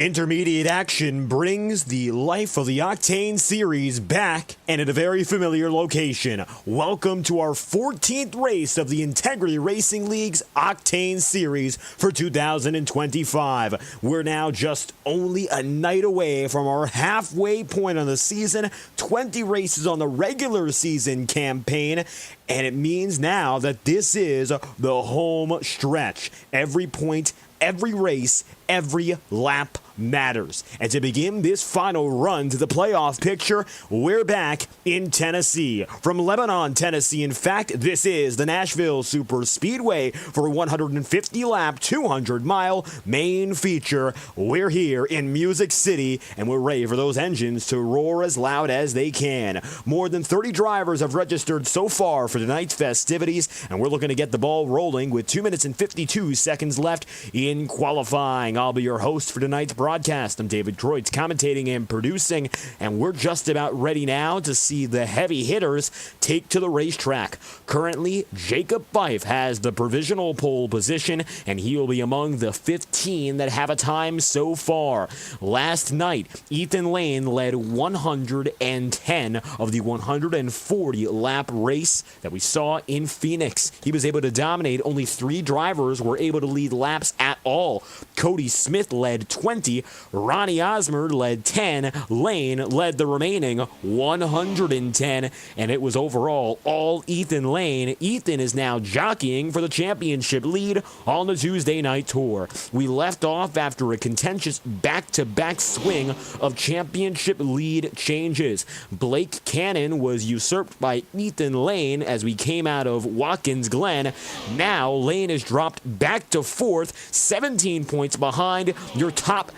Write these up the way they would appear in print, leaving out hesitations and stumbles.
Intermediate action brings the life of the Octane Series back and at a very familiar location. Welcome to our 14th race of the Integrity Racing League's Octane Series for 2025. We're now just only a night away from our halfway point on the season, 20 races on the regular season campaign, and it means now that this is the home stretch. Every point, every race, every lap matters. And to begin this final run to the playoff picture, we're back in Tennessee. From Lebanon, Tennessee, in fact, this is the Nashville SuperSpeedway for a 150-lap, 200-mile main feature. We're here in Music City, and we're ready for those engines to roar as loud as they can. More than 30 drivers have registered so far for tonight's festivities, and we're looking to get the ball rolling with 2 minutes and 52 seconds left in qualifying. I'll be your host for tonight's broadcast. I'm David Kreutz, commentating and producing, and we're just about ready now to see the heavy hitters take to the racetrack. Currently, Jacob Fife has the provisional pole position, and he will be among the 15 that have a time so far. Last night, Ethan Lane led 110 of the 140-lap race that we saw in Phoenix. He was able to dominate. Only 3 drivers were able to lead laps at all. Cody Smith led 20, Ronnie Osmer led 10, Lane led the remaining 110, and it was overall all Ethan Lane. Ethan is now jockeying for the championship lead on the Tuesday night tour. We left off after a contentious back-to-back swing of championship lead changes. Blake Cannon was usurped by Ethan Lane as we came out of Watkins Glen. Now Lane is dropped back to 4th, 17 points behind. Your top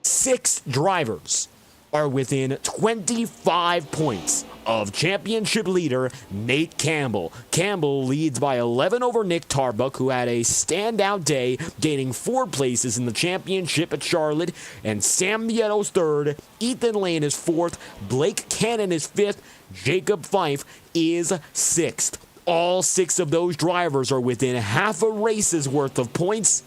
6 drivers are within 25 points of championship leader Nate Campbell. Campbell leads by 11 over Nick Tarbuck, who had a standout day, gaining 4 places in the championship at Charlotte, and Sam Nieto's 3rd, Ethan Lane is 4th, Blake Cannon is 5th, Jacob Fife is 6th. All 6 of those drivers are within half a race's worth of points.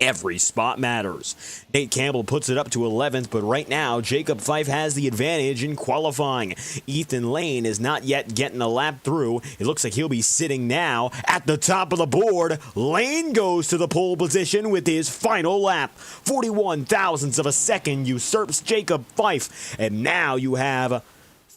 Every spot matters. Nate Campbell puts it up to 11th, but right now, Jacob Fife has the advantage in qualifying. Ethan Lane is not yet getting a lap through. It looks like he'll be sitting now at the top of the board. Lane goes to the pole position with his final lap. 41 thousandths of a second usurps Jacob Fife, and now you have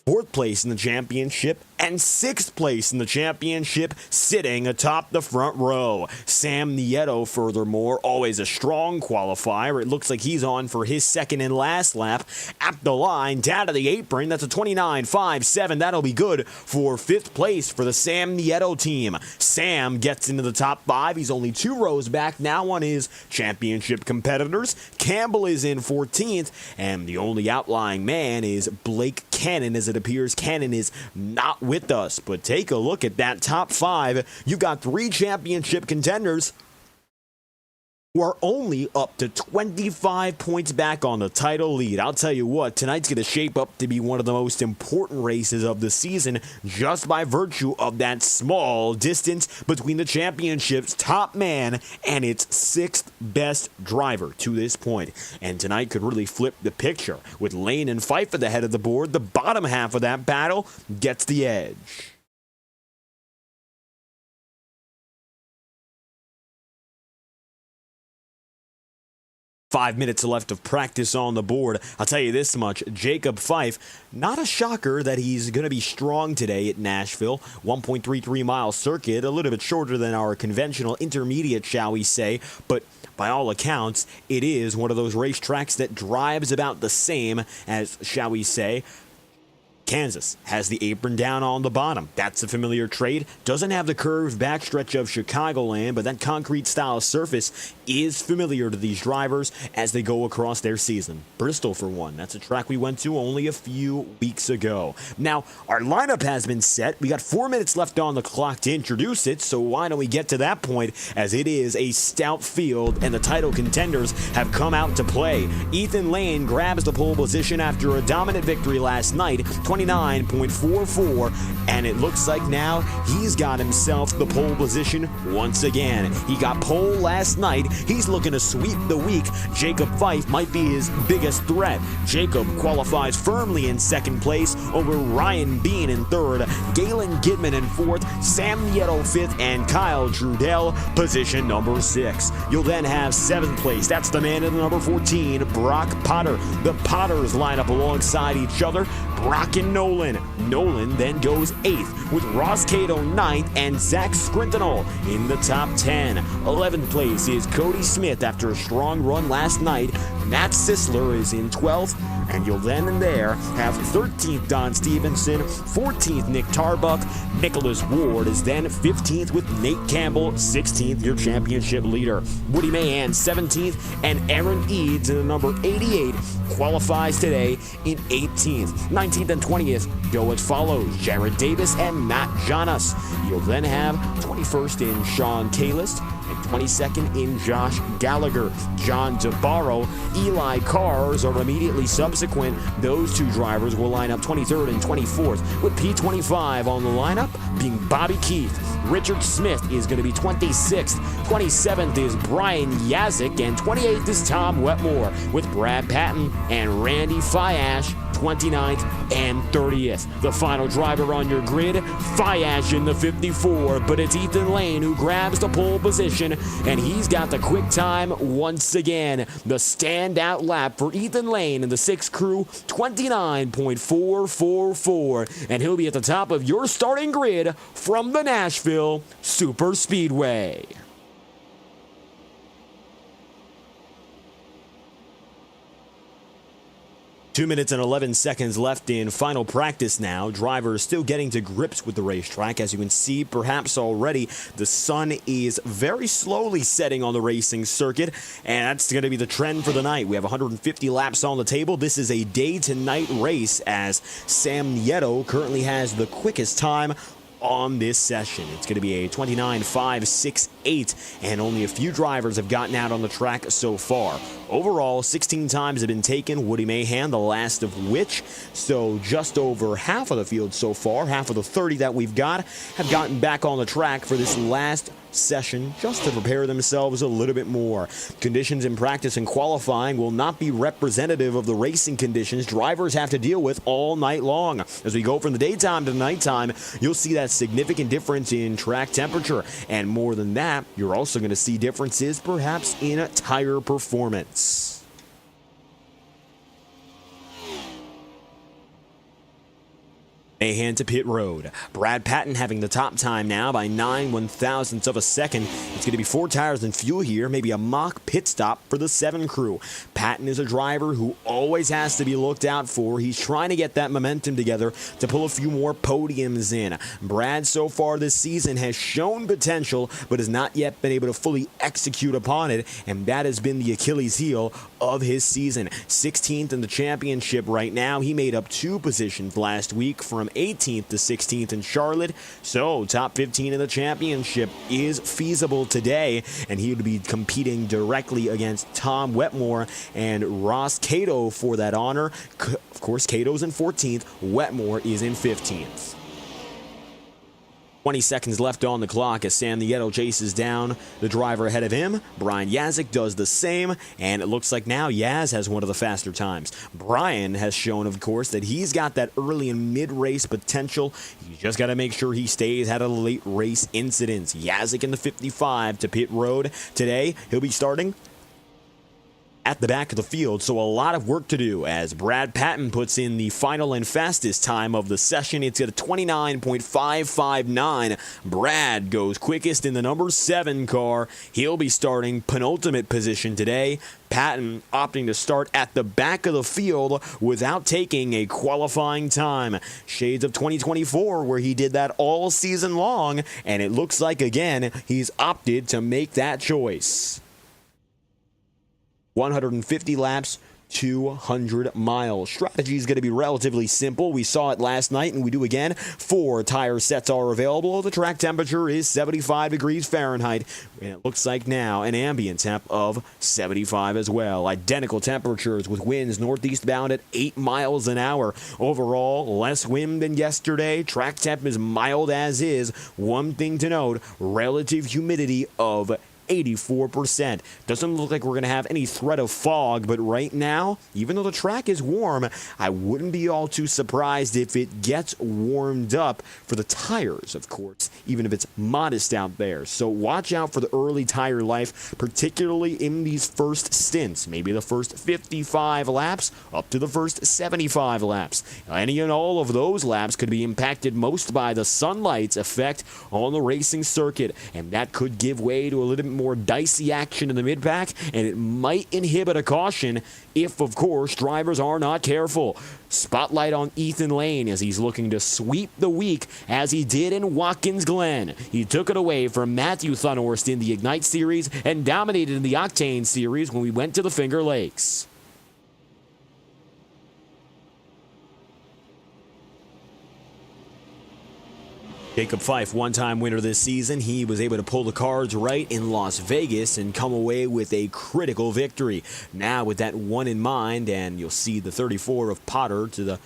4th place in the championship and 6th place in the championship sitting atop the front row. Sam Nieto, furthermore, always a strong qualifier. It looks like he's on for his 2nd and last lap at the line, down to the apron. That's a 29.57. That'll be good for 5th place for the Sam Nieto team. Sam gets into the top 5. He's only 2 rows back now on his championship competitors. Campbell is in 14th, and the only outlying man is Blake Cannon. As it appears, Cannon is not with us, but take a look at that top 5. You got 3 championship contenders who are only up to 25 points back on the title lead. I'll tell you what, tonight's going to shape up to be one of the most important races of the season just by virtue of that small distance between the championship's top man and its 6th best driver to this point. And tonight could really flip the picture. With Lane and Fife at the head of the board, the bottom half of that battle gets the edge. Five minutes left of practice on the board. I'll tell you this much, Jacob Fife, not a shocker that he's going to be strong today at Nashville. 1.33 mile circuit, a little bit shorter than our conventional intermediate, shall we say, but by all accounts, it is one of those racetracks that drives about the same as, shall we say, Kansas has the apron down on the bottom. That's a familiar trait. Doesn't have the curved backstretch of Chicagoland, but that concrete style surface is familiar to these drivers as they go across their season. Bristol, for one. That's a track we went to only a few weeks ago. Now, our lineup has been set. We got 4 minutes left on the clock to introduce it, so why don't we get to that point, as it is a stout field and the title contenders have come out to play. Ethan Lane grabs the pole position after a dominant victory last night. 29.44, and it looks like now he's got himself the pole position once again. He got pole last night. He's looking to sweep the week. Jacob Fife might be his biggest threat. Jacob qualifies firmly in second place over Ryan Bean in third, Galen Gidman in fourth, Sam Nieto fifth, and Kyle Trudell position number 6. You'll then have seventh place. That's the man in the number 14, Brock Potter. The Potters line up alongside each other, Brock and Nolan. Nolan then goes 8th with Ross Cato 9th and Zach Scrintinol in the top 10. 11th place is Cody Smith after a strong run last night. Matt Sisler is in 12th, and you'll then and there have 13th Don Stevenson, 14th Nick Tarbuck. Nicholas Ward is then 15th with Nate Campbell, 16th your championship leader. Woody Mahan 17th, and Aaron Eads in the number 88 qualifies today in 18th. 19th and 20th go as follows: Jared Davis and Matt Jonas. You'll then have 21st in Sean Kalist, and 22nd in Josh Gallagher. John DeBarro, Eli Cars are immediately subsequent. Those two drivers will line up 23rd and 24th, with P25 on the lineup being Bobby Keith. Richard Smith is going to be 26th. 27th is Brian Yazik, and 28th is Tom Wetmore, with Brad Patton and Randy Fiash 29th and 30th. The final driver on your grid, Fiash in the 54, but it's Ethan Lane who grabs the pole position, and he's got the quick time once again. The standout lap for Ethan Lane in the 6 crew, 29.444, and he'll be at the top of your starting grid from the Nashville SuperSpeedway. 2 minutes and 11 seconds left in final practice now. Drivers still getting to grips with the racetrack. As you can see, perhaps already, the sun is very slowly setting on the racing circuit, and that's going to be the trend for the night. We have 150 laps on the table. This is a day-to-night race, as Sam Nieto currently has the quickest time on this session. It's going to be a 29.568, and only a few drivers have gotten out on the track so far. Overall, 16 times have been taken, Woody Mahan the last of which, so just over half of the field so far, half of the 30 that we've got, have gotten back on the track for this last session just to prepare themselves a little bit more. Conditions in practice and qualifying will not be representative of the racing conditions drivers have to deal with all night long. As we go from the daytime to the nighttime, you'll see that significant difference in track temperature, and more than that, you're also going to see differences perhaps in tire performance. Mahan to pit road. Brad Patton having the top time now by 9/1000ths of a second. It's going to be 4 tires and fuel here, maybe a mock pit stop for the 7 crew. Patton is a driver who always has to be looked out for. He's trying to get that momentum together to pull a few more podiums in. Brad so far this season has shown potential, but has not yet been able to fully execute upon it, and that has been the Achilles heel of his season. 16th in the championship right now. He made up 2 positions last week from 18th to 16th in Charlotte, so top 15 in the championship is feasible today, and he would be competing directly against Tom Wetmore and Ross Cato for that honor. Of course, Cato's in 14th, Wetmore is in 15th. 20 seconds left on the clock as Sam Nieto chases down the driver ahead of him. Brian Yazik does the same, and it looks like now Yaz has one of the faster times. Brian has shown, of course, that he's got that early and mid-race potential. You just got to make sure he stays out of late race incidents. Yazik in the 55 to pit road today. He'll be starting at the back of the field, so a lot of work to do as Brad Patton puts in the final and fastest time of the session. It's at a 29.559. Brad goes quickest in the number 7 car. He'll be starting penultimate position today. Patton opting to start at the back of the field without taking a qualifying time. Shades of 2024, where he did that all season long, and it looks like, again, he's opted to make that choice. 150 laps 200 miles. Strategy is going to be relatively simple. We saw it last night and we do again. 4 tire sets are available. The track temperature is 75 degrees Fahrenheit. And it looks like now an ambient temp of 75 as well. Identical temperatures with winds northeast bound at 8 miles an hour. Overall, less wind than yesterday. Track temp is mild as is. One thing to note, relative humidity of 84%. Doesn't look like we're going to have any threat of fog, but right now, even though the track is warm, I wouldn't be all too surprised if it gets warmed up for the tires, of course, even if it's modest out there. So watch out for the early tire life, particularly in these first stints, maybe the first 55 laps up to the first 75 laps. Any and all of those laps could be impacted most by the sunlight's effect on the racing circuit, and that could give way to a little bit more dicey action in the mid-pack, and it might inhibit a caution if, of course, drivers are not careful. Spotlight on Ethan Lane as he's looking to sweep the week as he did in Watkins Glen. He took it away from Matthew Thunhorst in the Ignite Series and dominated in the Octane Series when we went to the Finger Lakes. Jacob Fife, one-time winner this season. He was able to pull the cards right in Las Vegas and come away with a critical victory. Now with that one in mind, and you'll see the 34 of Potter to the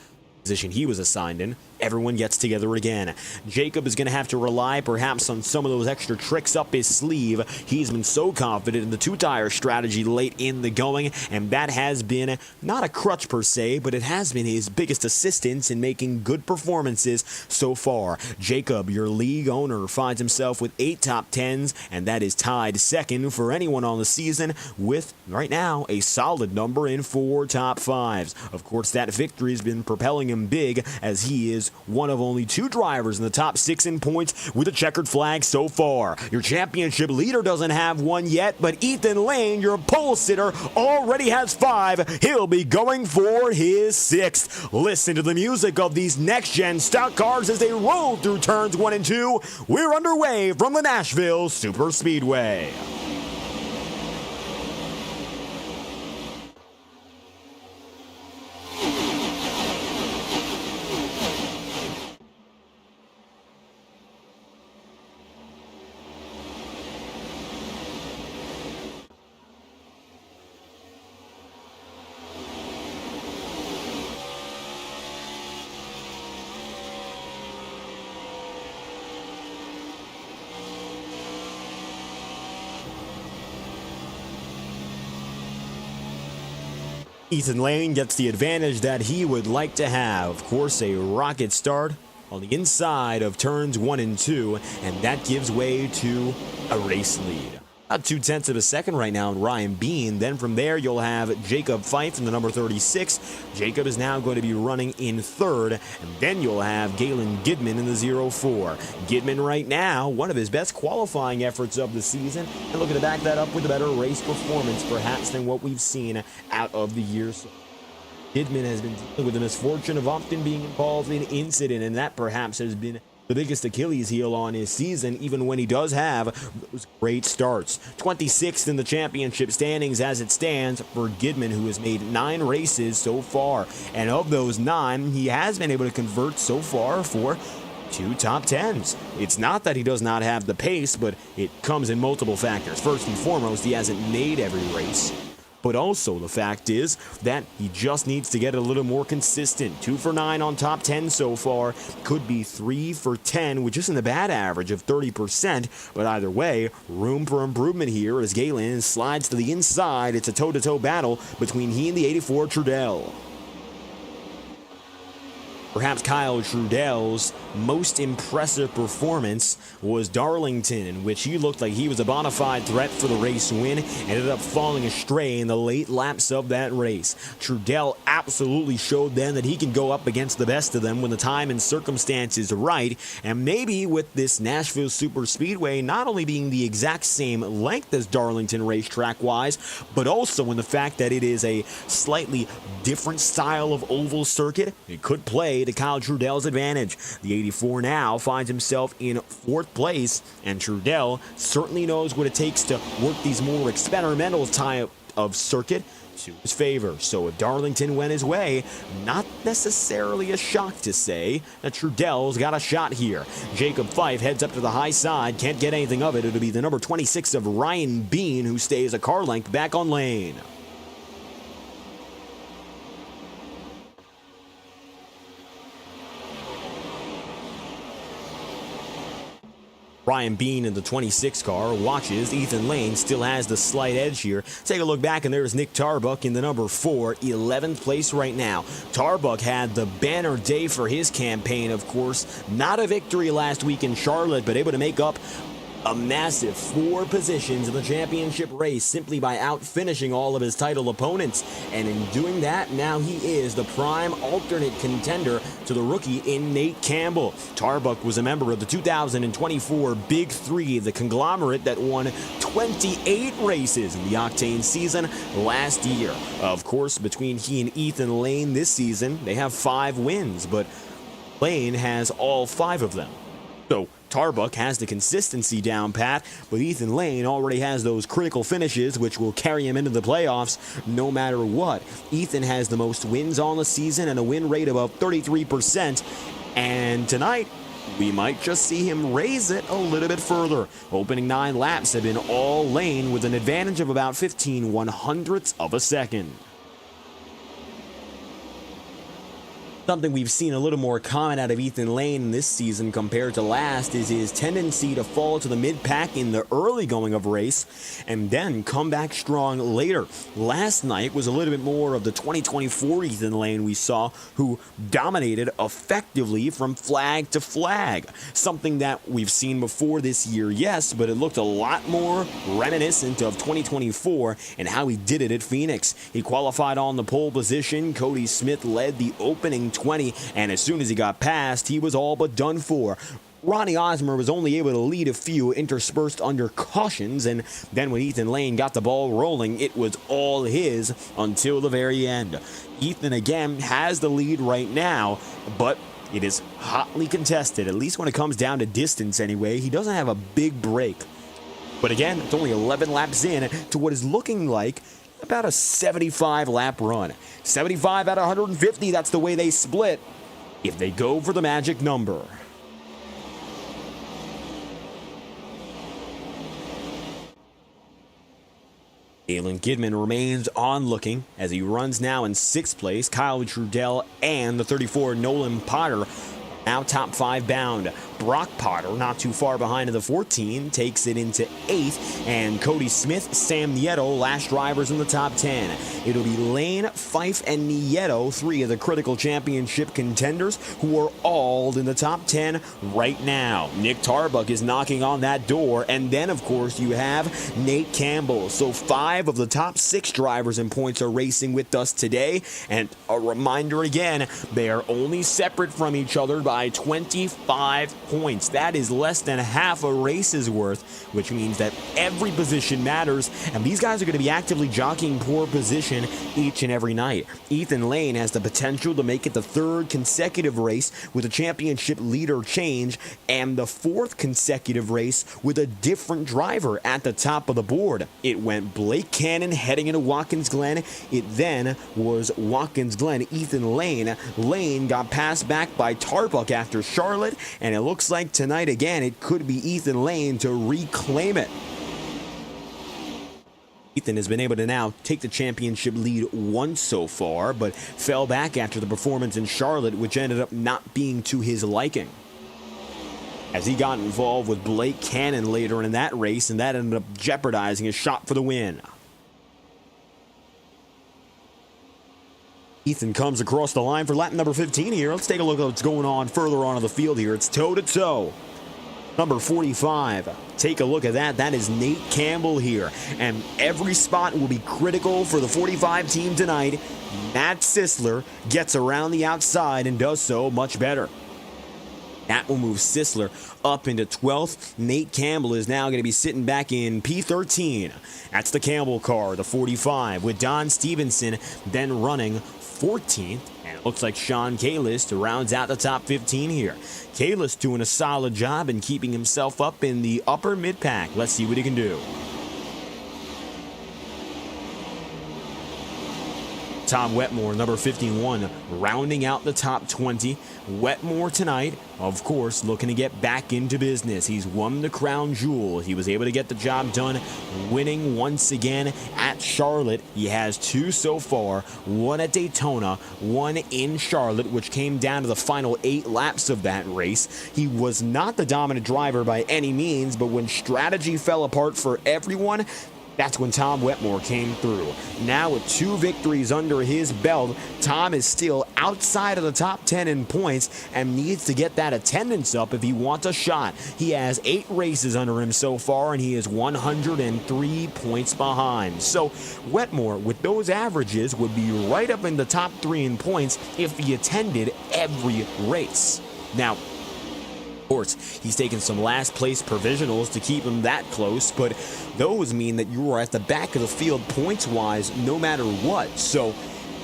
position he was assigned in, everyone gets together again. Jacob is going to have to rely perhaps on some of those extra tricks up his sleeve. He's been so confident in the two-tire strategy late in the going, and that has been not a crutch per se, but it has been his biggest assistance in making good performances so far. Jacob, your league owner, finds himself with 8 top 10s, and that is tied second for anyone on the season with, right now, a solid number in 4 top 5s. Of course, that victory has been propelling him big as he is one of only 2 drivers in the top 6 in points with a checkered flag so far. Your championship leader doesn't have one yet, but Ethan Lane, your pole sitter, already has 5. He'll be going for his 6th. Listen to the music of these next-gen stock cars as they roll through turns 1 and 2. We're underway from the Nashville SuperSpeedway. Ethan Lane gets the advantage that he would like to have. Of course, a rocket start on the inside of turns 1 and 2, and that gives way to a race lead. About 0.2 of a second right now in Ryan Bean. Then from there, you'll have Jacob Fife in the number 36. Jacob is now going to be running in 3rd. And then you'll have Galen Gidman in the 04. Gidman right now, one of his best qualifying efforts of the season. And looking to back that up with a better race performance, perhaps, than what we've seen out of the year. Gidman has been dealing with the misfortune of often being involved in incident, and that perhaps has been the biggest Achilles heel on his season, even when he does have those great starts. 26th in the championship standings as it stands for Gidman, who has made 9 races so far. And of those 9, he has been able to convert so far for 2 top 10s. It's not that he does not have the pace, but it comes in multiple factors. First and foremost, he hasn't made every race. But also the fact is that he just needs to get a little more consistent. 2 for 9 on top 10 so far. Could be 3 for 10, which isn't a bad average of 30%. But either way, room for improvement here as Galen slides to the inside. It's a toe-to-toe battle between he and the 84 Trudell. Perhaps Kyle Trudell's most impressive performance was Darlington, in which he looked like he was a bona fide threat for the race win, ended up falling astray in the late laps of that race. Trudell absolutely showed then that he can go up against the best of them when the time and circumstance is right, and maybe with this Nashville SuperSpeedway not only being the exact same length as Darlington racetrack-wise, but also in the fact that it is a slightly different style of oval circuit, it could play to Kyle Trudell's advantage. The 84 now finds himself in 4th place, and Trudell certainly knows what it takes to work these more experimental type of circuit to his favor. So if Darlington went his way, not necessarily a shock to say that Trudell's got a shot here. Jacob Fife heads up to the high side, can't get anything of it. It'll be the number 26 of Ryan Bean who stays a car length back on lane. Ryan Bean in the 26 car watches. Ethan Lane still has the slight edge here. Take a look back, and there's Nick Tarbuck in the number 4, 11th place right now. Tarbuck had the banner day for his campaign, of course. Not a victory last week in Charlotte, but able to make up a massive 4 positions in the championship race simply by out-finishing all of his title opponents. And in doing that, now he is the prime alternate contender to the rookie in Nate Campbell. Tarbuck was a member of the 2024 Big Three, the conglomerate that won 28 races in the Octane season last year. Of course, between he and Ethan Lane this season, they have 5 wins, but Lane has all 5 of them. So Tarbuck has the consistency down pat, but Ethan Lane already has those critical finishes which will carry him into the playoffs no matter what. Ethan has the most wins on the season and a win rate above 33%, and tonight we might just see him raise it a little bit further. Opening 9 laps have been all Lane with an advantage of about 15/100ths of a second. Something we've seen a little more common out of Ethan Lane this season compared to last is his tendency to fall to the mid-pack in the early going of race and then come back strong later. Last night was a little bit more of the 2024 Ethan Lane we saw, who dominated effectively from flag to flag. Something that we've seen before this year, yes, but it looked a lot more reminiscent of 2024 and how he did it at Phoenix. He qualified on the pole position. Cody Smith led the opening 20, and as soon as he got past, he was all but done for. Ronnie Osmer was only able to lead a few interspersed under cautions, and then when Ethan Lane got the ball rolling, it was all his until the very end. Ethan again has the lead right now, but it is hotly contested, at least when it comes down to distance anyway. He doesn't have a big break. But again, it's only 11 laps in to what is looking like about a 75 lap run. 75 out of 150, that's the way they split if they go for the magic number. Galen Kidman remains onlooking as he runs now in 6th place. Kyle Trudell and the 34 Nolan Potter now top 5 bound. Brock Potter, not too far behind in the 14, takes it into 8th, and Cody Smith, Sam Nieto, last drivers in the top 10. It'll be Lane, Fife, and Nieto, 3 of the critical championship contenders, who are all in the top 10 right now. Nick Tarbuck is knocking on that door, and then, of course, you have Nate Campbell. So 5 of the top 6 drivers in points are racing with us today, and a reminder again, they are only separate from each other by 25 points. That is less than half a race's worth, which means that every position matters, and these guys are going to be actively jockeying for position each and every night. Ethan Lane has the potential to make it the 3rd consecutive race with a championship leader change, and the 4th consecutive race with a different driver at the top of the board. It went Blake Cannon heading into Watkins Glen. It then was Watkins Glen, Ethan Lane. Lane got passed back by Tarbuck after Charlotte, and it looks like tonight again it could be Ethan Lane to reclaim it. Ethan has been able to now take the championship lead once so far, but fell back after the performance in Charlotte, which ended up not being to his liking, as he got involved with Blake Cannon later in that race, and that ended up jeopardizing his shot for the win. Ethan comes across the line for lap number 15 here. Let's take a look at what's going on further on in the field here. It's toe-to-toe. Number 45. Take a look at that. That is Nate Campbell here. And every spot will be critical for the 45 team tonight. Matt Sisler gets around the outside and does so much better. That will move Sisler up into 12th. Nate Campbell is now going to be sitting back in P13. That's the Campbell car, the 45, with Don Stevenson then running 14th. And it looks like Sean Kalis rounds out the top 15 here. Kalis doing a solid job in keeping himself up in the upper mid-pack. Let's see what he can do. Tom Wetmore, number 51, rounding out the top 20. Wetmore tonight, of course, looking to get back into business. He's won the crown jewel. He was able to get the job done, winning once again at Charlotte. He has 2 so far, 1 at Daytona, 1 in Charlotte, which came down to the final 8 laps of that race. He was not the dominant driver by any means, but when strategy fell apart for everyone, that's when Tom Wetmore came through. Now with 2 victories under his belt, Tom is still outside of the top 10 in points and needs to get that attendance up if he wants a shot. He has 8 races under him so far, and he is 103 points behind. So Wetmore, with those averages, would be right up in the top 3 in points if he attended every race. Now, of course, he's taken some last place provisionals to keep him that close, but those mean that you are at the back of the field points-wise no matter what. So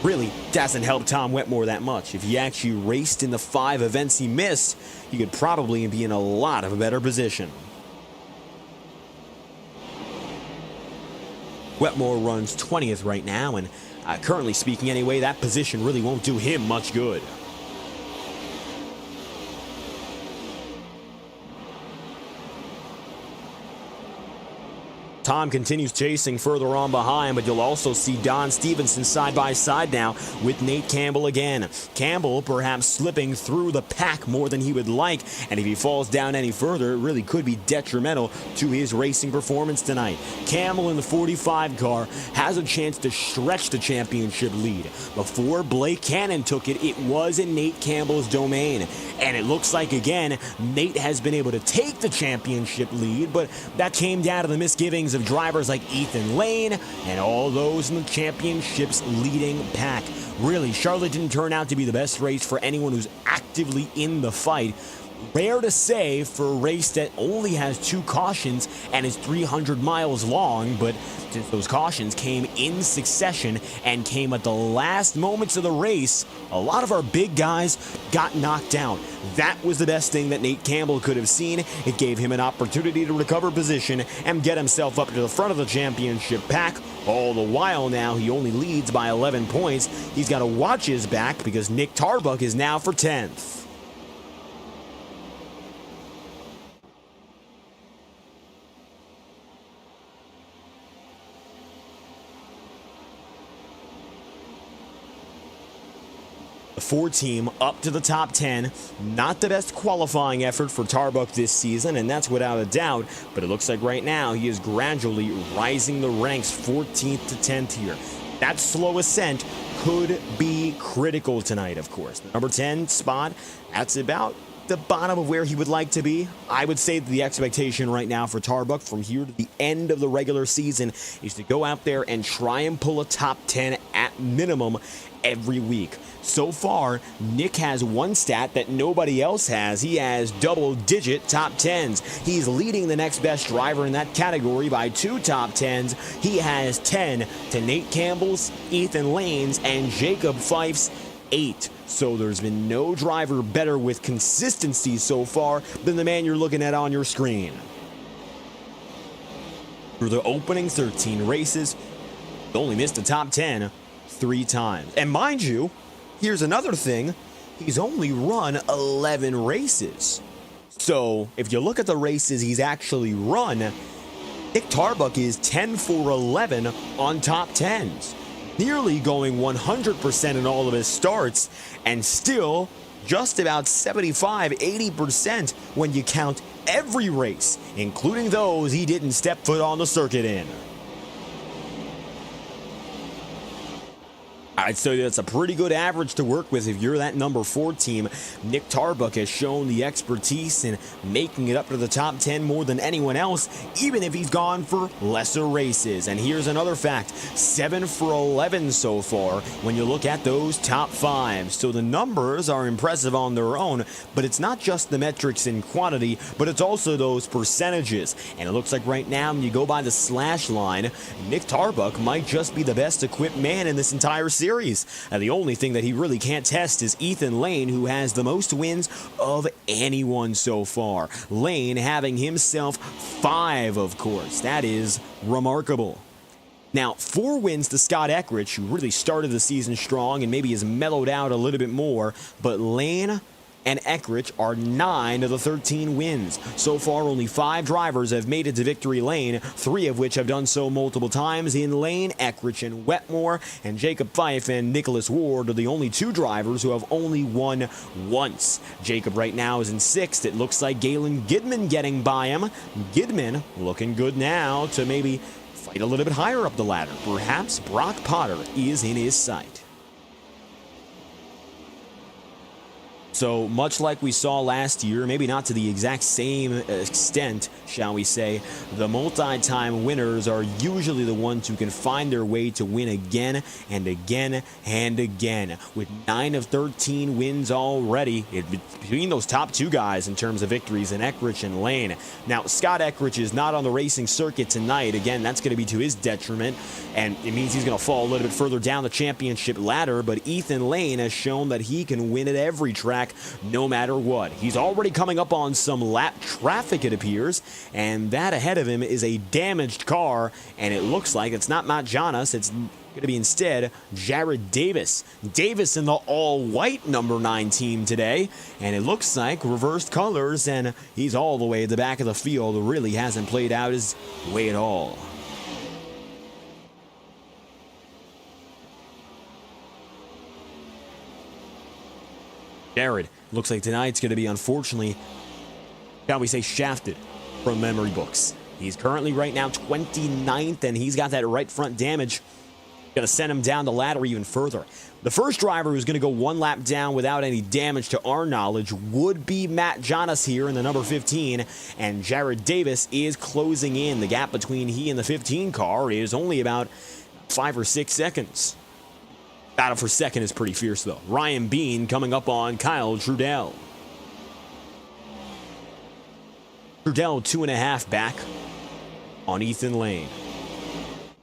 really doesn't help Tom Wetmore that much. If he actually raced in the 5 events he missed, he could probably be in a lot of a better position. Wetmore runs 20th right now, and currently speaking anyway, that position really won't do him much good. Tom continues chasing further on behind, but you'll also see Don Stevenson side by side now with Nate Campbell again. Campbell perhaps slipping through the pack more than he would like, and if he falls down any further, it really could be detrimental to his racing performance tonight. Campbell in the 45 car has a chance to stretch the championship lead. Before Blake Cannon took it, it was in Nate Campbell's domain, and it looks like again Nate has been able to take the championship lead, but that came down to the misgivings of drivers like Ethan Lane and all those in the championship's leading pack. Really, Charlotte didn't turn out to be the best race for anyone who's actively in the fight. Rare to say for a race that only has 2 cautions and is 300 miles long, but since those cautions came in succession and came at the last moments of the race, a lot of our big guys got knocked out. That was the best thing that Nate Campbell could have seen. It gave him an opportunity to recover position and get himself up to the front of the championship pack. All the while now, he only leads by 11 points. He's got to watch his back because Nick Tarbuck is now for 10th. The 4 team up to the top 10. Not the best qualifying effort for Tarbuck this season, and that's without a doubt, but it looks like right now he is gradually rising the ranks 14th to 10th here. That slow ascent could be critical tonight, of course. The number 10 spot, that's about the bottom of where he would like to be. I would say that the expectation right now for Tarbuck from here to the end of the regular season is to go out there and try and pull a top 10 at minimum every week. So far, Nick has one stat that nobody else has. He has double-digit top 10s. He's leading the next best driver in that category by 2 top 10s. He has 10 to Nate Campbell's, Ethan Lane's, and Jacob Fife's 8. So there's been no driver better with consistency so far than the man you're looking at on your screen. Through the opening 13 races, he only missed the top 10 3 times. And mind you, here's another thing, he's only run 11 races. So if you look at the races he's actually run, Nick Tarbuck is 10 for 11 on top 10s. Nearly going 100% in all of his starts, and still just about 75-80% when you count every race, including those he didn't step foot on the circuit in. I'd say that's a pretty good average to work with if you're that number 4 team. Nick Tarbuck has shown the expertise in making it up to the top 10 more than anyone else, even if he's gone for lesser races. And here's another fact, 7 for 11 so far when you look at those top 5. So the numbers are impressive on their own, but it's not just the metrics in quantity, but it's also those percentages. And it looks like right now, when you go by the slash line, Nick Tarbuck might just be the best equipped man in this entire series. And the only thing that he really can't test is Ethan Lane, who has the most wins of anyone so far. Lane having himself 5, of course. That is remarkable. Now, 4 wins to Scott Eckrich, who really started the season strong and maybe has mellowed out a little bit more, but Lane and Eckrich are 9 of the 13 wins. So far, only 5 drivers have made it to victory lane, 3 of which have done so multiple times. In Lane, Eckrich and Wetmore, and Jacob Fife and Nicholas Ward are the only 2 drivers who have only won once. Jacob right now is in 6th. It looks like Galen Gidman getting by him. Gidman looking good now to maybe fight a little bit higher up the ladder. Perhaps Brock Potter is in his sight. So much like we saw last year, maybe not to the exact same extent, shall we say, the multi-time winners are usually the ones who can find their way to win again and again and again. With 9 of 13 wins already, between those top 2 guys in terms of victories in Eckrich and Lane. Now, Scott Eckrich is not on the racing circuit tonight. Again, that's going to be to his detriment, and it means he's going to fall a little bit further down the championship ladder, but Ethan Lane has shown that he can win at every track no matter what. He's already coming up on some lap traffic, it appears, and that ahead of him is a damaged car, and it looks like it's not Matt Jonas, it's going to be instead Jared Davis. Davis in the all-white number 9 team today, and it looks like reversed colors, and he's all the way at the back of the field. Really hasn't played out his way at all. Jared looks like tonight's going to be, unfortunately, shall we say, shafted from memory books. He's currently right now 29th, and he's got that right front damage. Going to send him down the ladder even further. The first driver who's going to go 1 lap down without any damage to our knowledge would be Matt Jonas here in the number 15, and Jared Davis is closing in. The gap between he and the 15 car is only about 5 or 6 seconds. Battle for second is pretty fierce, though. Ryan Bean coming up on Kyle Trudell. Trudell 2.5 back on Ethan Lane.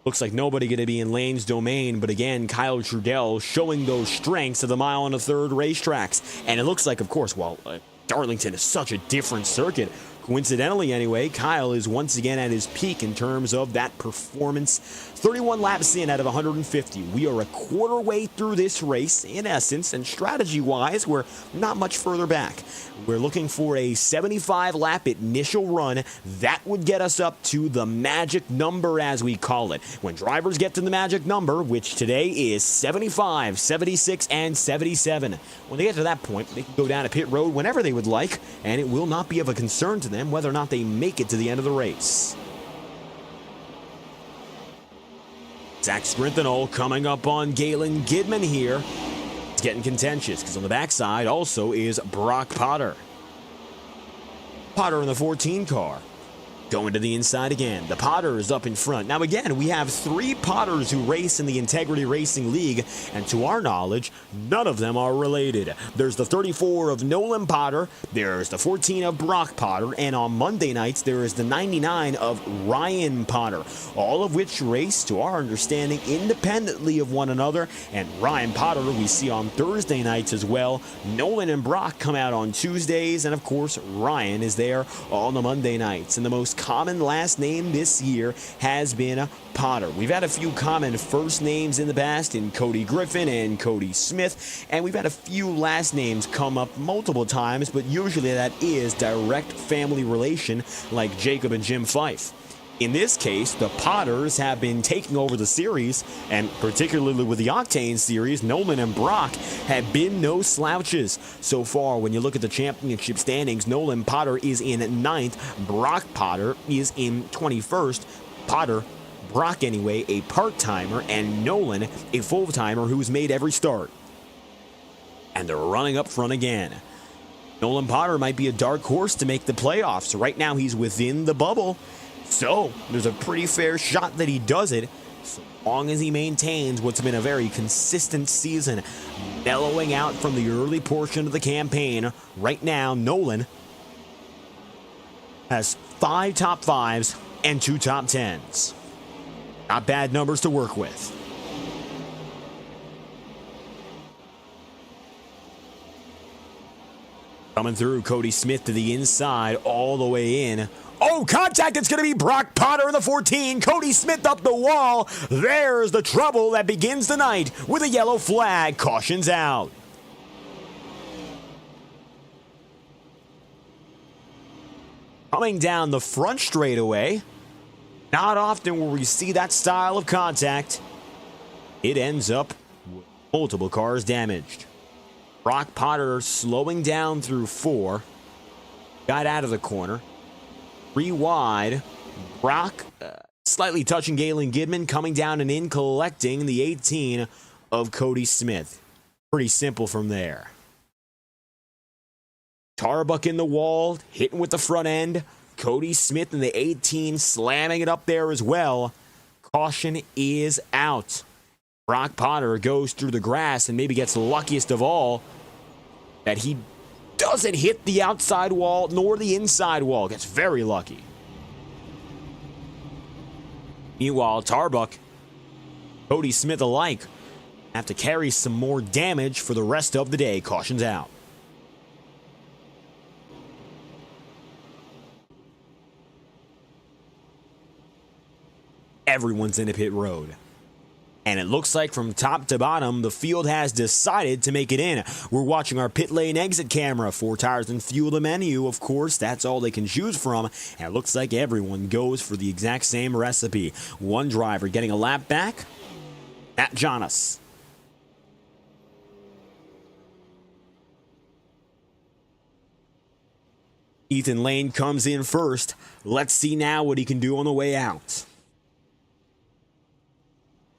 Looks like nobody going to be in Lane's domain, but again, Kyle Trudell showing those strengths of the 1 1/3 racetracks. And it looks like, of course, well, Darlington is such a different circuit. Coincidentally, anyway, Kyle is once again at his peak in terms of that performance. 31 laps in out of 150. We are a quarter way through this race, in essence, and strategy-wise, we're not much further back. We're looking for a 75-lap initial run. That would get us up to the magic number, as we call it. When drivers get to the magic number, which today is 75, 76, and 77, when they get to that point, they can go down to pit road whenever they would like, and it will not be of a concern to them whether or not they make it to the end of the race. Zach Sprinthal coming up on Galen Gidman here. It's getting contentious because on the backside also is Brock Potter. Potter in the 14 car. Going to the inside again. The Potter is up in front. Now again, we have 3 Potters who race in the Integrity Racing League, and to our knowledge, none of them are related. There's the 34 of Nolan Potter, there's the 14 of Brock Potter, and on Monday nights, there is the 99 of Ryan Potter, all of which race, to our understanding, independently of one another, and Ryan Potter we see on Thursday nights as well. Nolan and Brock come out on Tuesdays, and of course, Ryan is there on the Monday nights. And the most common last name this year has been Potter. We've had a few common first names in the past in Cody Griffin and Cody Smith, and we've had a few last names come up multiple times, but usually that is direct family relation like Jacob and Jim Fife. In this case, the Potters have been taking over the series, and particularly with the Octane Series, Nolan and Brock have been no slouches. So far, when you look at the championship standings, Nolan Potter is in 9th, Brock Potter is in 21st. Potter, Brock anyway, a part-timer, and Nolan, a full-timer who's made every start. And they're running up front again. Nolan Potter might be a dark horse to make the playoffs. Right now, he's within the bubble. So, there's a pretty fair shot that he does it, so long as he maintains what's been a very consistent season, mellowing out from the early portion of the campaign. Right now, Nolan has 5 top 5s and 2 top 10s. Not bad numbers to work with. Coming through, Cody Smith to the inside, all the way in. Oh, contact! It's going to be Brock Potter in the 14. Cody Smith up the wall. There's the trouble that begins the night with a yellow flag. Caution's out. Coming down the front straightaway. Not often will we see that style of contact. It ends up with multiple cars damaged. Brock Potter slowing down through 4. Got out of the corner. 3 wide. Brock slightly touching Galen Gidman, coming down and in, collecting the 18 of Cody Smith. Pretty simple from there. Tarbuck in the wall, hitting with the front end. Cody Smith in the 18, slamming it up there as well. Caution is out. Brock Potter goes through the grass and maybe gets luckiest of all that he doesn't hit the outside wall nor the inside wall. Gets very lucky. Meanwhile, Tarbuck, Cody Smith alike have to carry some more damage for the rest of the day. Caution's out. Everyone's in a pit road. And it looks like from top to bottom, the field has decided to make it in. We're watching our pit lane exit camera. 4 tires and fuel the menu. Of course, that's all they can choose from. And it looks like everyone goes for the exact same recipe. One driver getting a lap back. Matt Jonas. Ethan Lane comes in first. Let's see now what he can do on the way out.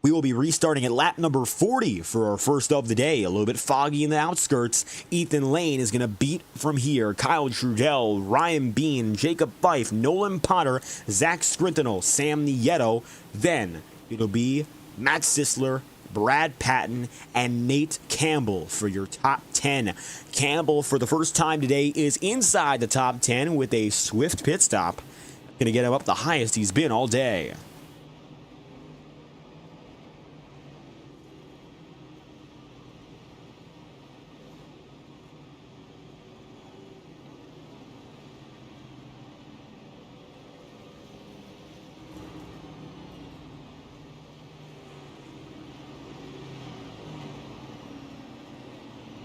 We will be restarting at lap number 40 for our first of the day. A little bit foggy in the outskirts. Ethan Lane is going to beat from here. Kyle Trudell, Ryan Bean, Jacob Fife, Nolan Potter, Zach Scrintinel, Sam Nieto. Then it'll be Matt Sisler, Brad Patton, and Nate Campbell for your top 10. Campbell, for the first time today, is inside the top 10 with a swift pit stop. Going to get him up the highest he's been all day.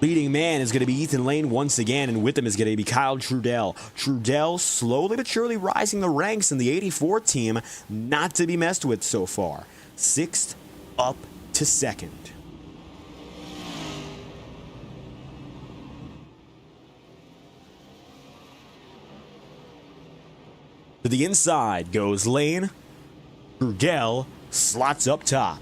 Leading man is going to be Ethan Lane once again, and with him is going to be Kyle Trudell. Trudell slowly but surely rising the ranks in the 84 team, not to be messed with so far. 6th up to 2nd. To the inside goes Lane. Trudell slots up top.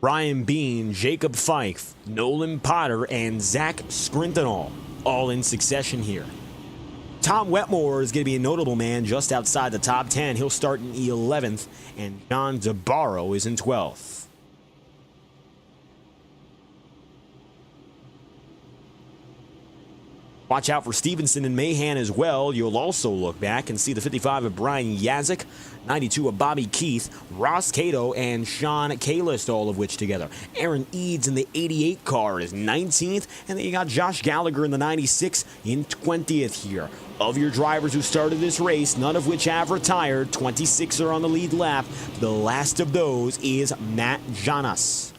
Ryan Bean, Jacob Fife, Nolan Potter, and Zach Scrintinel, all in succession here. Tom Wetmore is going to be a notable man just outside the top 10. He'll start in 11th, and John DeBarro is in 12th. Watch out for Stevenson and Mahan as well. You'll also look back and see the 55 of Brian Yazik, 92 of Bobby Keith, Ross Cato, and Sean Kalist, all of which together. Aaron Eads in the 88 car is 19th, and then you got Josh Gallagher in the 96 in 20th here. Of your drivers who started this race, none of which have retired, 26 are on the lead lap. The last of those is Matt Jonas.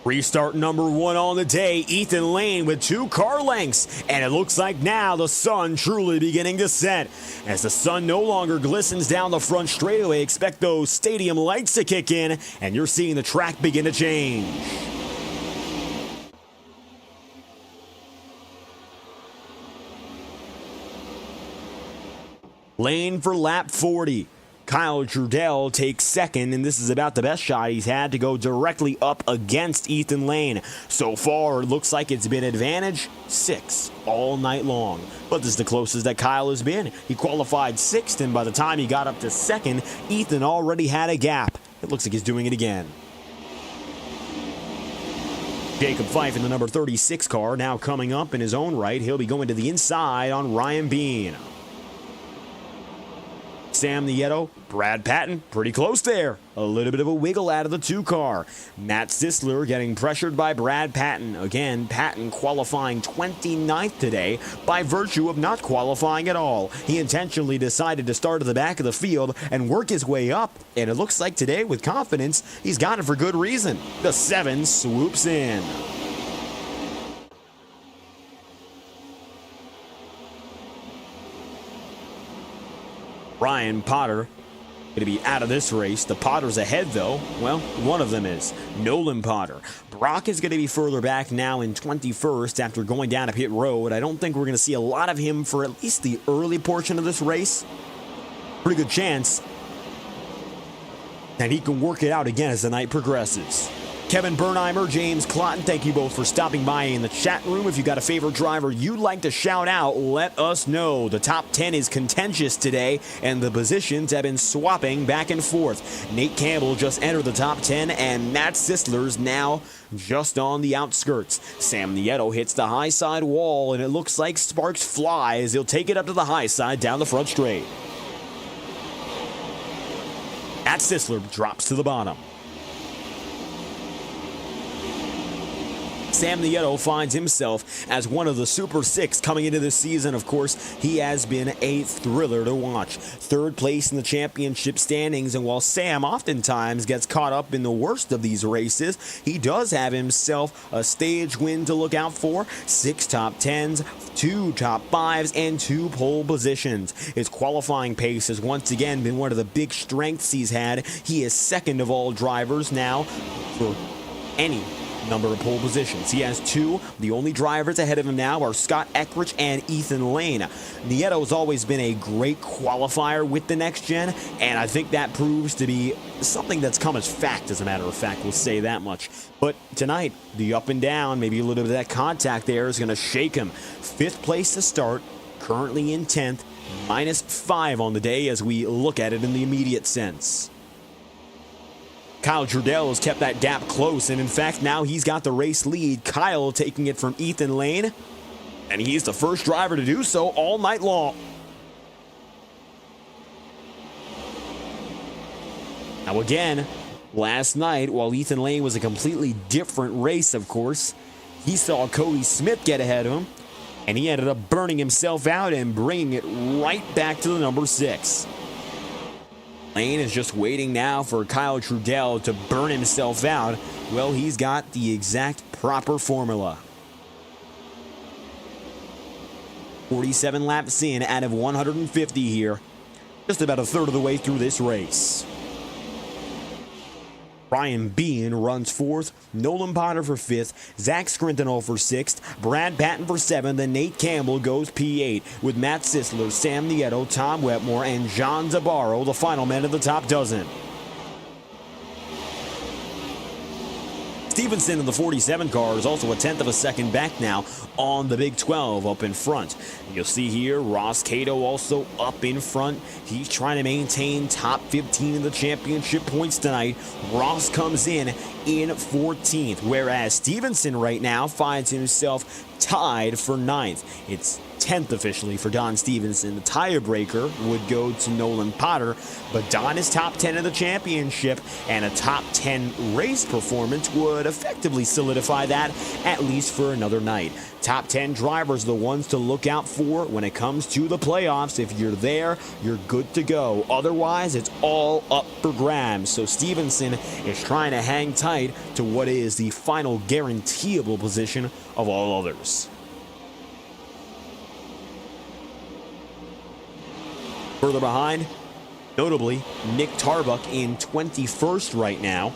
Restart number 1 on the day, Ethan Lane with 2 car lengths, and it looks like now the sun truly beginning to set. As the sun no longer glistens down the front straightaway, expect those stadium lights to kick in, and you're seeing the track begin to change. Lane for lap 40. Kyle Trudell takes 2nd, and this is about the best shot he's had to go directly up against Ethan Lane. So far, it looks like it's been advantage 6 all night long. But this is the closest that Kyle has been. He qualified 6th, and by the time he got up to 2nd, Ethan already had a gap. It looks like he's doing it again. Jacob Fife in the number 36 car, now coming up in his own right. He'll be going to the inside on Ryan Bean. Sam Nieto, Brad Patton, pretty close there. A little bit of a wiggle out of the 2 car. Matt Sisler getting pressured by Brad Patton. Again, Patton qualifying 29th today by virtue of not qualifying at all. He intentionally decided to start at the back of the field and work his way up. And it looks like today, with confidence, he's got it for good reason. The 7 swoops in. Ryan Potter going to be out of this race. The Potters ahead, though. Well, one of them is Nolan Potter. Brock is going to be further back now in 21st after going down a pit road. I don't think we're going to see a lot of him for at least the early portion of this race. Pretty good chance that he can work it out again as the night progresses. Kevin Bernheimer, James Clotton, thank you both for stopping by in the chat room. If you got a favorite driver you'd like to shout out, let us know. The top 10 is contentious today, and the positions have been swapping back and forth. Nate Campbell just entered the top 10, and Matt Sisler's now just on the outskirts. Sam Nieto hits the high side wall, and it looks like sparks fly as he'll take it up to the high side down the front straight. Matt Sisler drops to the bottom. Sam Nieto finds himself as one of the Super 6 coming into this season. Of course, he has been a thriller to watch. 3rd place in the championship standings, and while Sam oftentimes gets caught up in the worst of these races, he does have himself a stage win to look out for, 6 top 10s, 2 top 5s, and 2 pole positions. His qualifying pace has once again been one of the big strengths he's had. He is 2nd of all drivers now for any number of pole positions. He has 2. The only drivers ahead of him now are Scott Eckrich and Ethan Lane. Nieto's always been a great qualifier with the next gen, and I think that proves to be something that's come as fact, as a matter of fact. We'll say that much. But tonight, the up and down, maybe a little bit of that contact there is going to shake him. 5th place to start, currently in 10th, -5 on the day as we look at it in the immediate sense. Kyle Trudell has kept that gap close, and in fact, now he's got the race lead. Kyle taking it from Ethan Lane, and he's the first driver to do so all night long. Now again, last night, while Ethan Lane was a completely different race, of course, he saw Cody Smith get ahead of him, and he ended up burning himself out and bringing it right back to the number 6. Lane is just waiting now for Kyle Trudell to burn himself out. Well, he's got the exact proper formula. 47 laps in out of 150 here. Just about a third of the way through this race. Ryan Bean runs 4th, Nolan Potter for 5th, Zach Scrintinol for 6th, Brad Patton for 7th, and Nate Campbell goes P8, with Matt Sisler, Sam Nieto, Tom Wetmore, and John Zabaro, the final men of the top dozen. Stevenson in the 47 car is also a 1/10 of a second back now on the Big 12 up in front. You'll see here Ross Cato also up in front. He's trying to maintain top 15 in the championship points tonight. Ross comes in 14th, whereas Stevenson right now finds himself tied for 9th. It's 10th officially for Don Stevenson. The tiebreaker would go to Nolan Potter, but Don is top 10 in the championship, and a top 10 race performance would effectively solidify that, at least for another night. Top 10 drivers are the ones to look out for when it comes to the playoffs. If you're there, you're good to go. Otherwise, it's all up for grabs. So Stevenson is trying to hang tight to what is the final guaranteeable position of all others. Further behind, notably, Nick Tarbuck in 21st right now.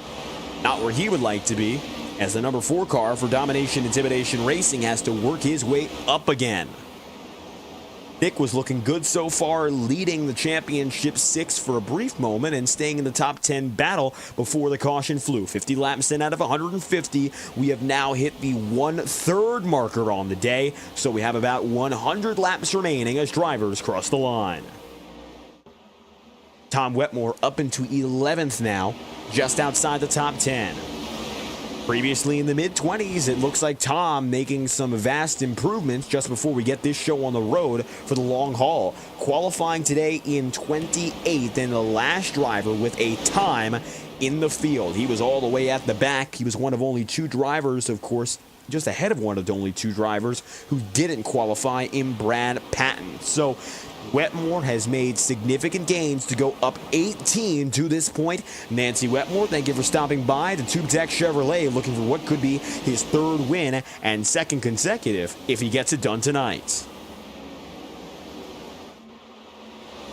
Not where he would like to be, as the number 4 car for Domination Intimidation Racing has to work his way up again. Nick was looking good so far, leading the championship 6 for a brief moment and staying in the top 10 battle before the caution flew. 50 laps in out of 150. We have now hit the 1/3 marker on the day, so we have about 100 laps remaining as drivers cross the line. Tom Wetmore up into 11th now, just outside the top 10. Previously in the mid-20s, it looks like Tom making some vast improvements just before we get this show on the road for the long haul. Qualifying today in 28th and the last driver with a time in the field. He was all the way at the back. He was one of only two drivers, of course, just ahead of one of the only two drivers who didn't qualify in Brad Patton. So Wetmore has made significant gains to go up 18 to this point. Nancy Wetmore, thank you for stopping by. The Tube Tech Chevrolet looking for what could be his third win and second consecutive if he gets it done tonight.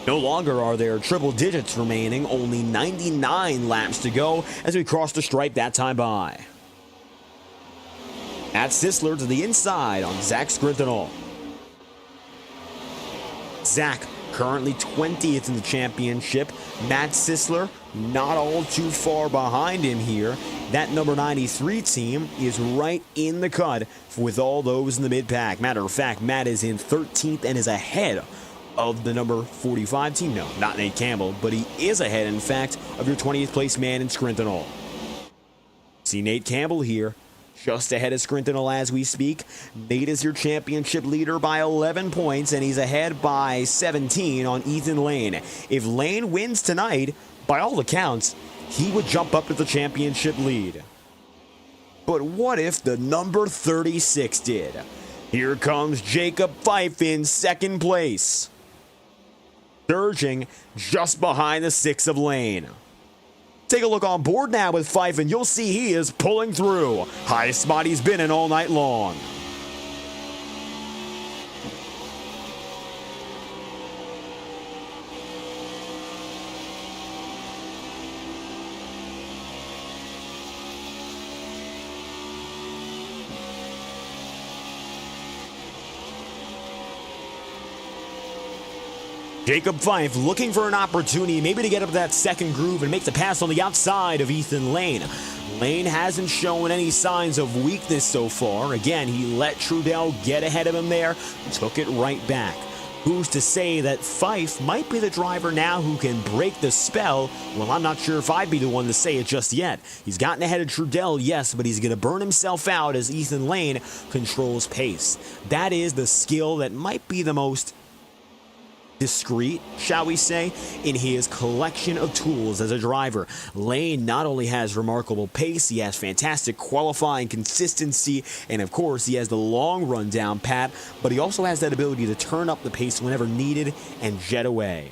No longer are there triple digits remaining, only 99 laps to go as we cross the stripe that time by. Matt Sisler to the inside on Zach Scrintinol. Zach currently 20th in the championship. Matt Sisler not all too far behind him here. That number 93 team is right in the cut with all those in the mid-pack. Matter of fact, Matt is in 13th and is ahead of the number 45 team. No, not Nate Campbell, but he is ahead, in fact, of your 20th place man in Scrintinol. See Nate Campbell here, just ahead of Scrintinol as we speak. Nate is your championship leader by 11 points, and he's ahead by 17 on Ethan Lane. If Lane wins tonight, by all accounts, he would jump up to the championship lead. But what if the number 36 did? Here comes Jacob Fife in second place, surging just behind the 6 of Lane. Take a look on board now with Fife, and you'll see he is pulling through. Highest spot he's been in all night long. Jacob Fife looking for an opportunity maybe to get up that second groove and make the pass on the outside of Ethan Lane. Lane hasn't shown any signs of weakness so far. Again, he let Trudell get ahead of him there, took it right back. Who's to say that Fife might be the driver now who can break the spell? Well, I'm not sure if I'd be the one to say it just yet. He's gotten ahead of Trudell, yes, but he's going to burn himself out as Ethan Lane controls pace. That is the skill that might be the most discreet, shall we say, in his collection of tools as a driver. Lane not only has remarkable pace, he has fantastic qualifying consistency, and of course he has the long run down pat, but he also has that ability to turn up the pace whenever needed and jet away.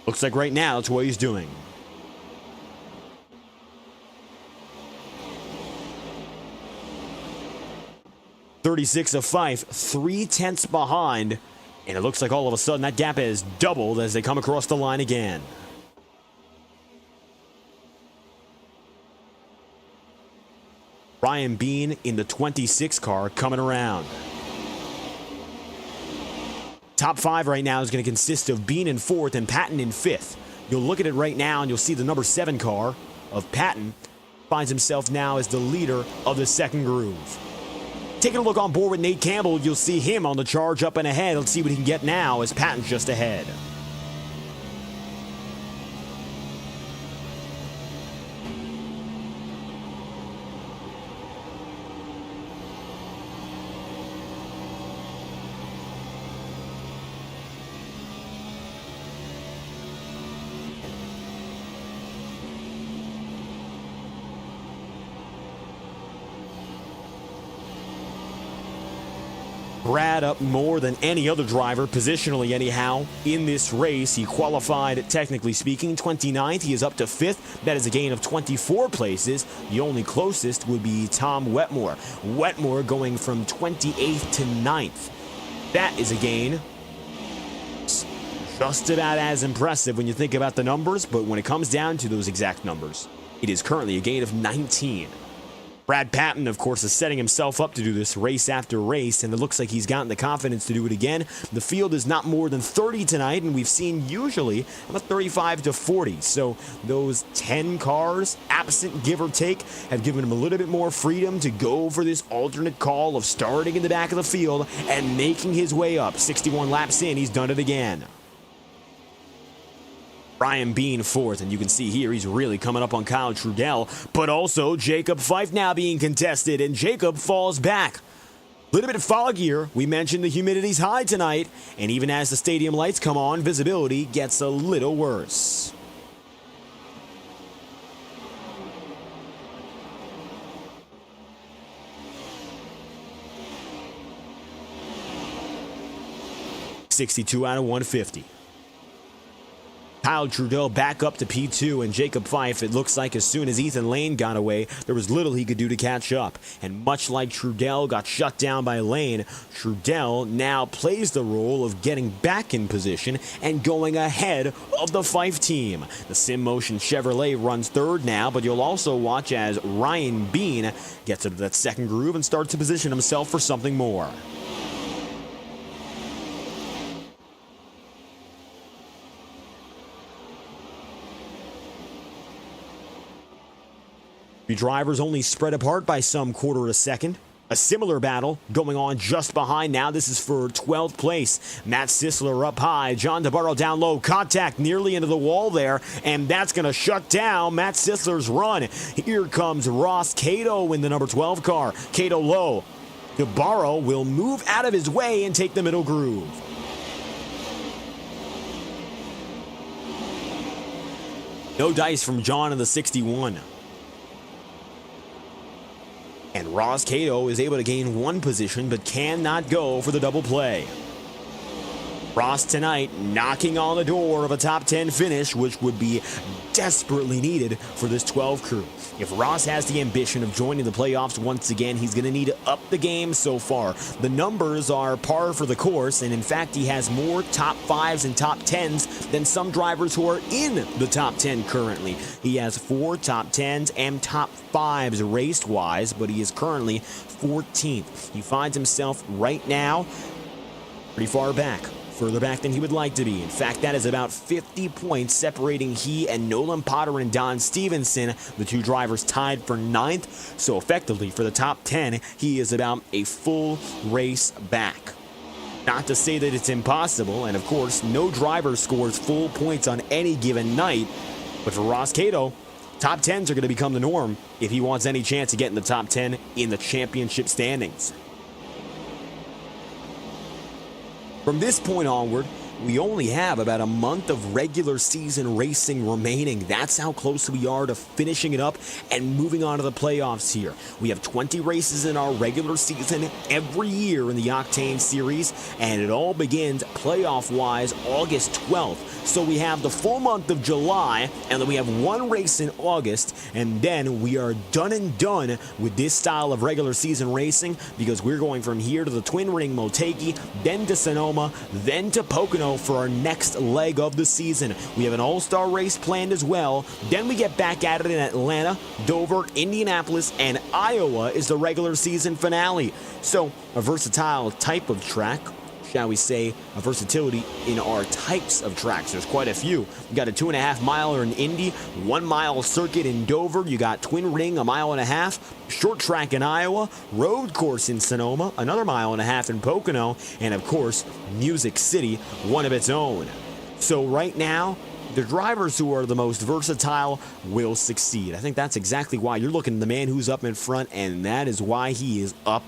Looks like right now that's what he's doing. 36 of Fife, 3/10 behind, and it looks like all of a sudden that gap has doubled as they come across the line again. Ryan Bean in the 26 car coming around. Top 5 right now is going to consist of Bean in 4th and Patton in 5th. You'll look at it right now and you'll see the number 7 car of Patton finds himself now as the leader of the second groove. Taking a look on board with Nate Campbell, you'll see him on the charge up and ahead. Let's see what he can get now as Patton's just ahead. Brad up more than any other driver, positionally anyhow, in this race. He qualified, technically speaking, 29th. He is up to 5th. That is a gain of 24 places. The only closest would be Tom Wetmore. Wetmore going from 28th to 9th. That is a gain just about as impressive when you think about the numbers, but when it comes down to those exact numbers, it is currently a gain of 19. Brad Patton, of course, is setting himself up to do this race after race, and it looks like he's gotten the confidence to do it again. The field is not more than 30 tonight, and we've seen usually about 35 to 40. So those 10 cars, absent give or take, have given him a little bit more freedom to go for this alternate call of starting in the back of the field and making his way up. 61 laps in, he's done it again. Ryan Bean fourth, and you can see here he's really coming up on Kyle Trudell, but also Jacob Fife now being contested, and Jacob falls back. A little bit foggier. We mentioned the humidity's high tonight, and even as the stadium lights come on, visibility gets a little worse. .62 out of 150. Kyle Trudell back up to P2, and Jacob Fife, it looks like as soon as Ethan Lane got away, there was little he could do to catch up. And much like Trudell got shut down by Lane, Trudell now plays the role of getting back in position and going ahead of the Fife team. The Sim Motion Chevrolet runs third now, but you'll also watch as Ryan Bean gets into that second groove and starts to position himself for something more. The drivers only spread apart by some quarter of a second. A similar battle going on just behind now. This is for 12th place. Matt Sisler up high. John DeBarro down low. Contact nearly into the wall there. And that's going to shut down Matt Sisler's run. Here comes Ross Cato in the number 12 car. Cato low. DeBarro will move out of his way and take the middle groove. No dice from John in the 61. And Ross Cato is able to gain one position, but cannot go for the double play. Ross tonight knocking on the door of a top 10 finish, which would be desperately needed for this 12 crew. If Ross has the ambition of joining the playoffs once again, he's going to need to up the game so far. The numbers are par for the course, and in fact, he has more top 5s and top 10s than some drivers who are in the top 10 currently. He has 4 top 10s and top 5s race-wise, but he is currently 14th. He finds himself right now pretty far back. Further back than he would like to be. In fact, that is about 50 points separating he and Nolan Potter and Don Stevenson, the two drivers tied for 9th. So effectively, for the top 10, he is about a full race back. Not to say that it's impossible, and of course, no driver scores full points on any given night, but for Ross Cato, top 10s are going to become the norm if he wants any chance to get in the top 10 in the championship standings. From this point onward, we only have about a month of regular season racing remaining. That's how close we are to finishing it up and moving on to the playoffs here. We have 20 races in our regular season every year in the Octane Series, and it all begins playoff-wise August 12th. So we have the full month of July, and then we have one race in August, and then we are done and done with this style of regular season racing because we're going from here to the Twin Ring Motegi, then to Sonoma, then to Pocono for our next leg of the season. We have an all-star race planned as well. Then we get back at it in Atlanta, Dover, Indianapolis, and Iowa is the regular season finale. So a versatile type of track, shall we say, a versatility in our types of tracks. There's quite a few. You got a 2.5 miler in Indy, 1 mile circuit in Dover. You got Twin Ring, 1.5 miles, short track in Iowa, road course in Sonoma, another 1.5 miles in Pocono, and of course, Music City, one of its own. So right now, the drivers who are the most versatile will succeed. I think that's exactly why you're looking at the man who's up in front, and that is why he is up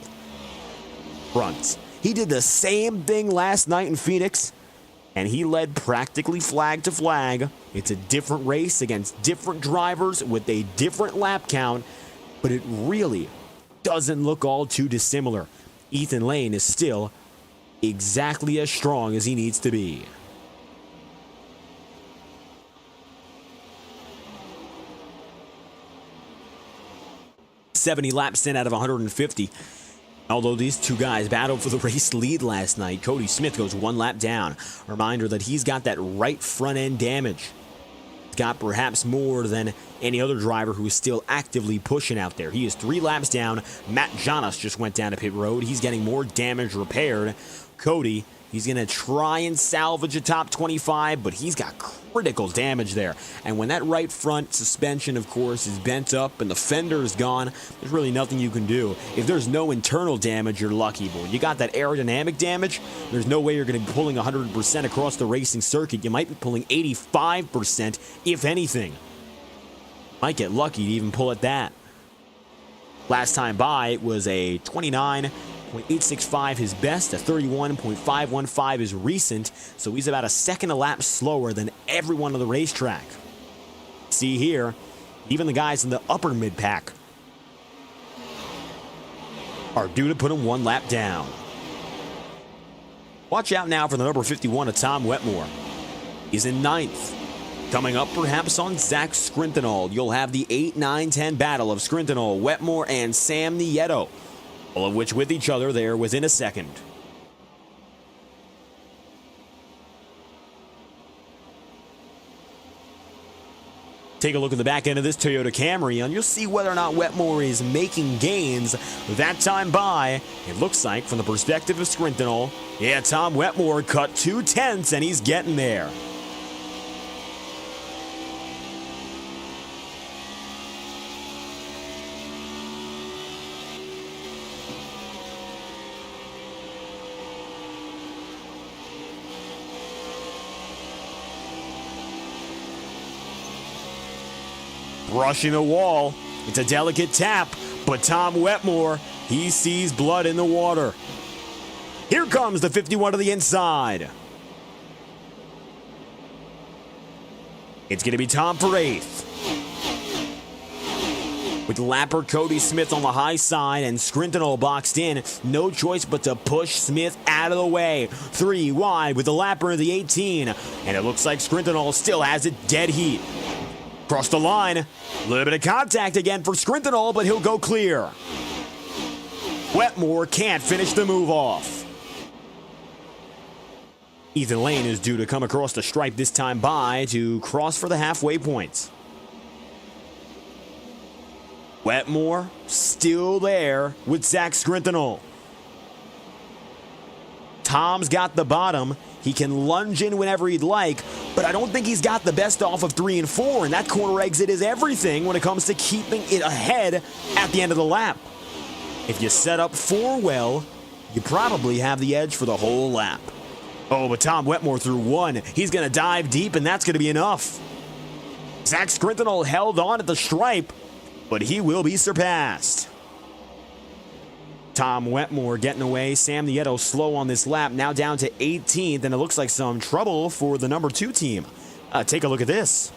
front. He did the same thing last night in Phoenix, and he led practically flag to flag. It's a different race against different drivers with a different lap count, but it really doesn't look all too dissimilar. Ethan Lane is still exactly as strong as he needs to be. .70 laps in out of 150. Although these two guys battled for the race lead last night, Cody Smith goes 1 lap down. Reminder that he's got that right front end damage. got perhaps more than any other driver who is still actively pushing out there. He is 3 laps down. Matt Jonas just went down to pit road. He's getting more damage repaired. Cody, he's going to try and salvage a top 25, but he's got critical damage there. And when that right front suspension, of course, is bent up and the fender is gone, there's really nothing you can do. If there's no internal damage, you're lucky. But when you got that aerodynamic damage, there's no way you're going to be pulling 100% across the racing circuit. You might be pulling 85%, if anything. Might get lucky to even pull at that. Last time by, it was a 29.865 his best, a 31.515 is recent, so he's about a second a lap slower than everyone on the racetrack. See here, even the guys in the upper mid-pack are due to put him 1 lap down. Watch out now for the number 51 of Tom Wetmore. He's in 9th. Coming up perhaps on Zach Scrintinol, you'll have the 8, 9, 10 battle of Scrintinol, Wetmore, and Sam Nieto. All of which with each other there within a second. Take a look at the back end of this Toyota Camry and you'll see whether or not Wetmore is making gains that time by. It looks like from the perspective of Scrintinol, yeah, Tom Wetmore cut 2/10 and he's getting there. Brushing the wall. It's a delicate tap, but Tom Wetmore, he sees blood in the water. Here comes the 51 to the inside. It's going to be Tom for 8th. With lapper Cody Smith on the high side and Scrintinol boxed in, no choice but to push Smith out of the way. 3 wide with the lapper of the 18, and it looks like Scrintinol still has it dead heat. Across the line, a little bit of contact again for Scrintinol, but he'll go clear. Wetmore can't finish the move off. Ethan Lane is due to come across the stripe this time by to cross for the halfway point. Wetmore still there with Zach Scrintinol. Tom's got the bottom. He can lunge in whenever he'd like, but I don't think he's got the best off of 3 and 4, and that corner exit is everything when it comes to keeping it ahead at the end of the lap. If you set up 4 well, you probably have the edge for the whole lap. Oh, but Tom Wetmore through 1. He's going to dive deep, and that's going to be enough. Zach Scrintinol held on at the stripe, but he will be surpassed. Tom Wetmore getting away. Sam Nieto slow on this lap, now down to 18th, and it looks like some trouble for the number 2 team. Take a look at this.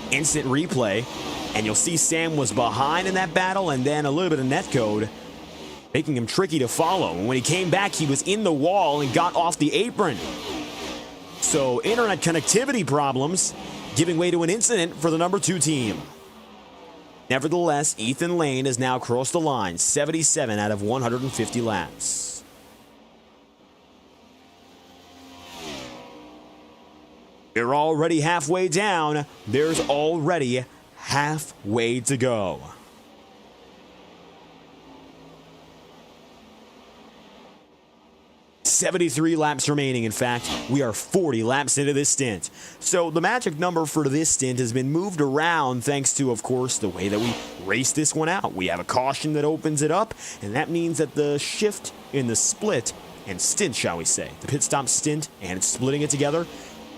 Instant replay, and you'll see Sam was behind in that battle, and then a little bit of netcode, making him tricky to follow. And when he came back, he was in the wall and got off the apron. So internet connectivity problems giving way to an incident for the number 2 team. Nevertheless, Ethan Lane has now crossed the line, 77 out of 150 laps. We're already halfway down. There's already halfway to go. 73 laps remaining. In fact, we are 40 laps into this stint. So the magic number for this stint has been moved around thanks to, of course, the way that we race this one out. We have a caution that opens it up, and that means that the shift in the split and stint, shall we say, the pit stop stint and splitting it together,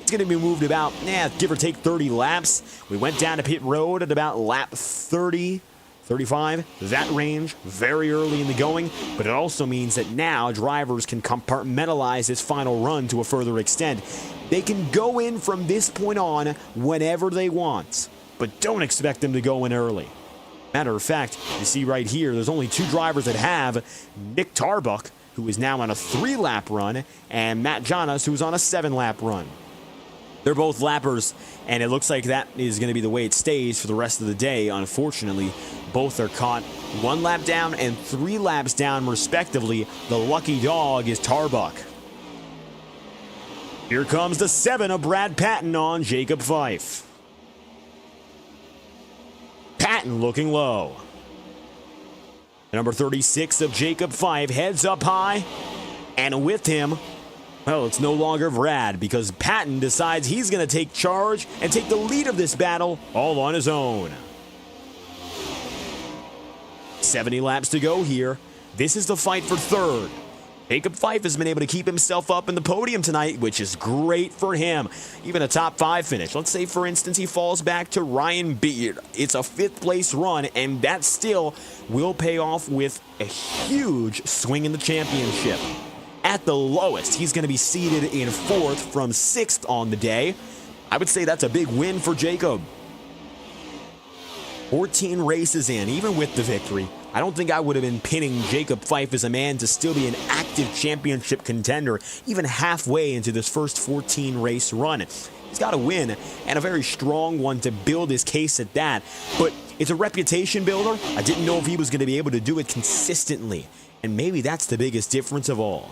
it's going to be moved about, give or take 30 laps. We went down to pit road at about lap 30, 35, that range, very early in the going, but it also means that now drivers can compartmentalize this final run to a further extent. They can go in from this point on whenever they want, but don't expect them to go in early. Matter of fact, you see right here, there's only 2 drivers that have: Nick Tarbuck, who is now on a 3-lap run, and Matt Jonas, who's on a 7-lap run. They're both lappers, and it looks like that is going to be the way it stays for the rest of the day. Unfortunately, both are caught 1 lap down and 3 laps down, respectively. The lucky dog is Tarbuck. Here comes the 7 of Brad Patton on Jacob Fife. Patton looking low. Number 36 of Jacob Fife heads up high. And with him, well, it's no longer Brad because Patton decides he's going to take charge and take the lead of this battle all on his own. 70 laps to go here. This is the fight for third. Jacob Fife has been able to keep himself up in the podium tonight, which is great for him. Even a top 5 finish. Let's say, for instance, he falls back to Ryan Beard. It's a 5th place run, and that still will pay off with a huge swing in the championship. At the lowest, he's going to be seated in 4th from 6th on the day. I would say that's a big win for Jacob. 14 races in, even with the victory, I don't think I would have been pinning Jacob Fife as a man to still be an active championship contender, even halfway into this first 14 race run. He's got a win, and a very strong one to build his case at that, but it's a reputation builder. I didn't know if he was going to be able to do it consistently, and maybe that's the biggest difference of all.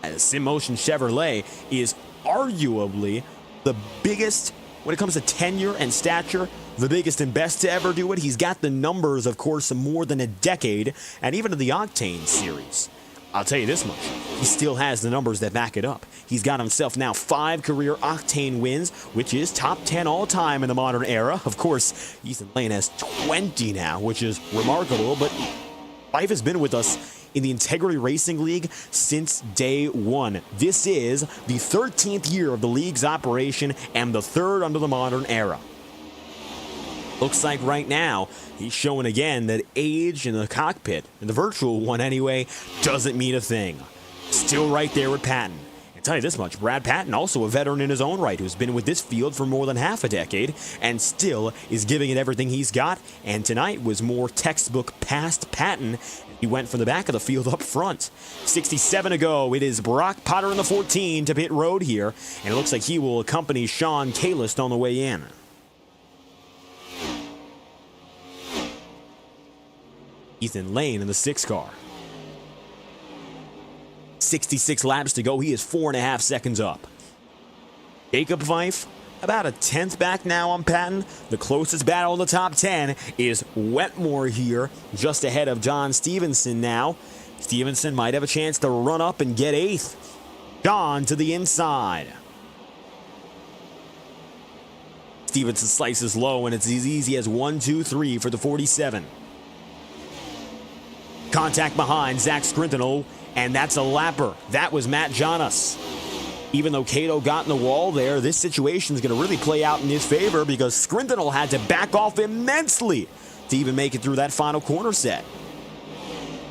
SimMotion Chevrolet is arguably the biggest, when it comes to tenure and stature, the biggest and best to ever do it. He's got the numbers, of course, of more than a decade, and even in the Octane Series. I'll tell you this much, he still has the numbers that back it up. He's got himself now 5 career Octane wins, which is top 10 all-time in the modern era. Of course, Ethan Lane has 20 now, which is remarkable, but Fife has been with us in the Integrity Racing League since day one. This is the 13th year of the league's operation and the 3rd under the modern era. Looks like right now, he's showing again that age in the cockpit, in the virtual one anyway, doesn't mean a thing. Still right there with Patton. I'll tell you this much, Brad Patton, also a veteran in his own right, who's been with this field for more than half a decade, and still is giving it everything he's got, and tonight was more textbook past Patton. He went from the back of the field up front. 67 to go. It is Brock Potter in the 14 to pit road here, and it looks like he will accompany Sean Kalist on the way in. Ethan Lane in the 6 car. 66 laps to go. He is 4.5 seconds up. Jacob Fife, about a 10th back now on Patton. The closest battle in the top 10 is Wetmore here, just ahead of John Stevenson now. Stevenson might have a chance to run up and get 8th. John to the inside. Stevenson slices low, and it's as easy as 1, 2, 3 for the 47. Contact behind Zach Scrintinel, and that's a lapper. That was Matt Jonas. Even though Cato got in the wall there, this situation is going to really play out in his favor because Scrintinel had to back off immensely to even make it through that final corner set.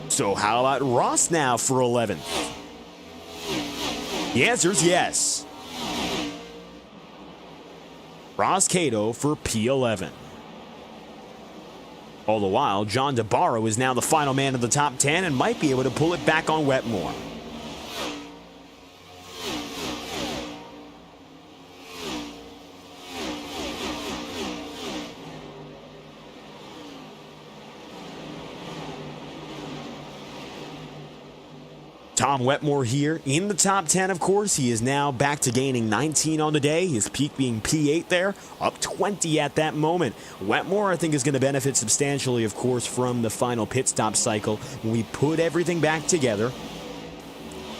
So how about Ross now for 11th? The answer is yes. Ross Cato for P11. All the while, John DeBarro is now the final man of the top 10 and might be able to pull it back on Wetmore. Tom Wetmore here in the top 10, of course. He is now back to gaining 19 on the day, his peak being P8 there, up 20 at that moment. Wetmore, I think, is going to benefit substantially, of course, from the final pit stop cycle when we put everything back together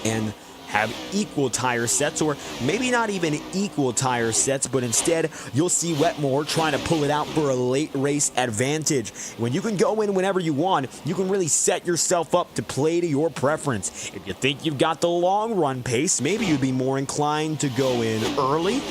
and have equal tire sets, or maybe not even equal tire sets, but instead you'll see Wetmore trying to pull it out for a late race advantage. When you can go in whenever you want, you can really set yourself up to play to your preference. If you think you've got the long run pace, maybe you'd be more inclined to go in early,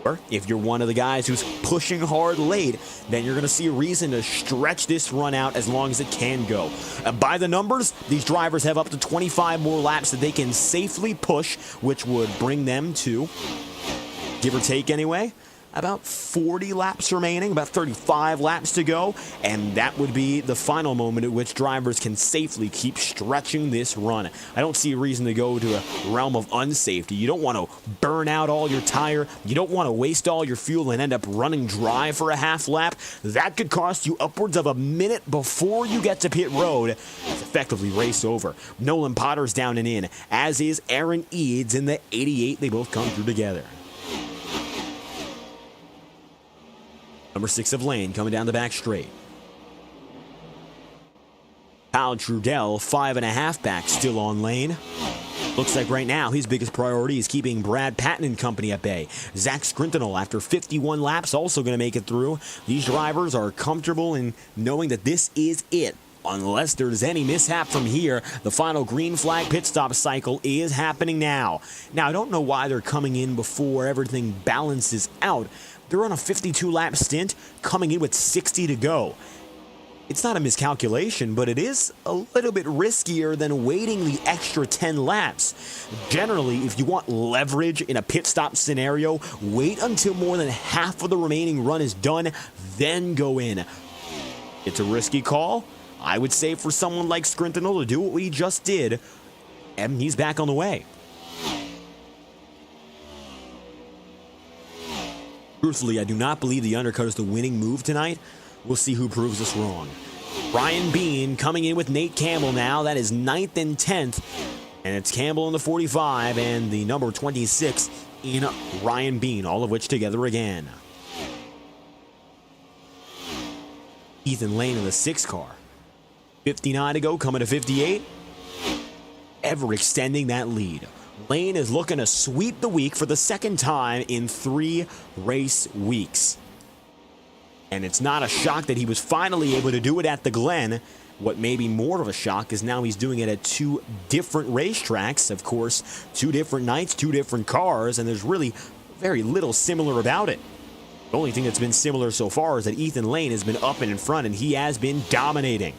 or if you're one of the guys who's pushing hard late, then you're going to see a reason to stretch this run out as long as it can go. By the numbers, these drivers have up to 25 more laps that they can safely push, which would bring them to, give or take anyway, about 40 laps remaining, about 35 laps to go, and that would be the final moment at which drivers can safely keep stretching this run. I don't see a reason to go to a realm of unsafety. You don't want to burn out all your tire. You don't want to waste all your fuel and end up running dry for a half lap. That could cost you upwards of a minute before you get to pit road. It's effectively race over. Nolan Potter's down and in, as is Aaron Eads in the 88. They both come through together. Number 6 of Lane coming down the back straight. Kyle Trudell, 5.5 back, still on Lane. Looks like right now his biggest priority is keeping Brad Patton and company at bay. Zach Scrintinel, after 51 laps, also going to make it through. These drivers are comfortable in knowing that this is it. Unless there's any mishap from here, the final green flag pit stop cycle is happening now. Now, I don't know why they're coming in before everything balances out. They're on a 52-lap stint, coming in with 60 to go. It's not a miscalculation, but it is a little bit riskier than waiting the extra 10 laps. Generally, if you want leverage in a pit stop scenario, wait until more than half of the remaining run is done, then go in. It's a risky call. I would say for someone like Scrintinel to do what we just did, and he's back on the way. Truthfully, I do not believe the undercut is the winning move tonight. We'll see who proves us wrong. Ryan Bean coming in with Nate Campbell now. That is 9th and 10th. And it's Campbell in the 45 and the number 26 in Ryan Bean, all of which together again. Ethan Lane in the 6 car. 59 to go, coming to 58. Ever extending that lead. Lane is looking to sweep the week for the second time in 3 race weeks. And it's not a shock that he was finally able to do it at the Glen. What may be more of a shock is now he's doing it at 2 different racetracks. Of course, 2 different nights, 2 different cars, and there's really very little similar about it. The only thing that's been similar so far is that Ethan Lane has been up and in front, and he has been dominating.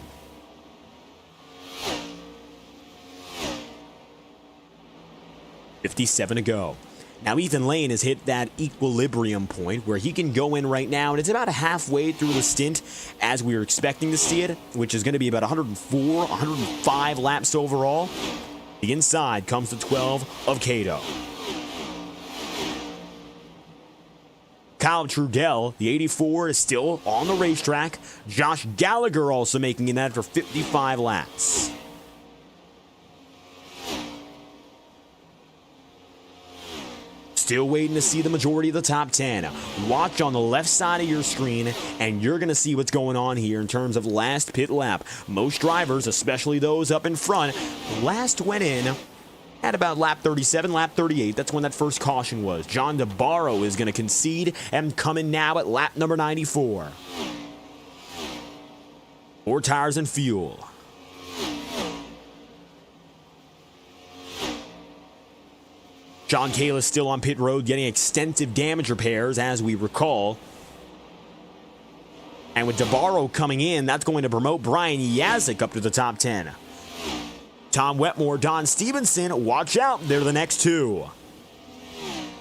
.57 to go. Now Ethan Lane has hit that equilibrium point where he can go in right now, and it's about halfway through the stint as we were expecting to see it, which is going to be about 104, 105 laps overall. The inside comes to 12 of Cato. Kyle Trudell, the 84, is still on the racetrack. Josh Gallagher also making it after 55 laps. Still waiting to see the majority of the top 10. Watch on the left side of your screen, and you're going to see what's going on here in terms of last pit lap. Most drivers, especially those up in front, last went in at about lap 37, lap 38. That's when that first caution was. John DeBarro is going to concede and come in now at lap number 94. 4 tires and fuel. John Cale is still on pit road getting extensive damage repairs, as we recall. And with DeBarro coming in, that's going to promote Brian Yazik up to the top 10. Tom Wetmore, Don Stevenson, watch out, they're the next 2.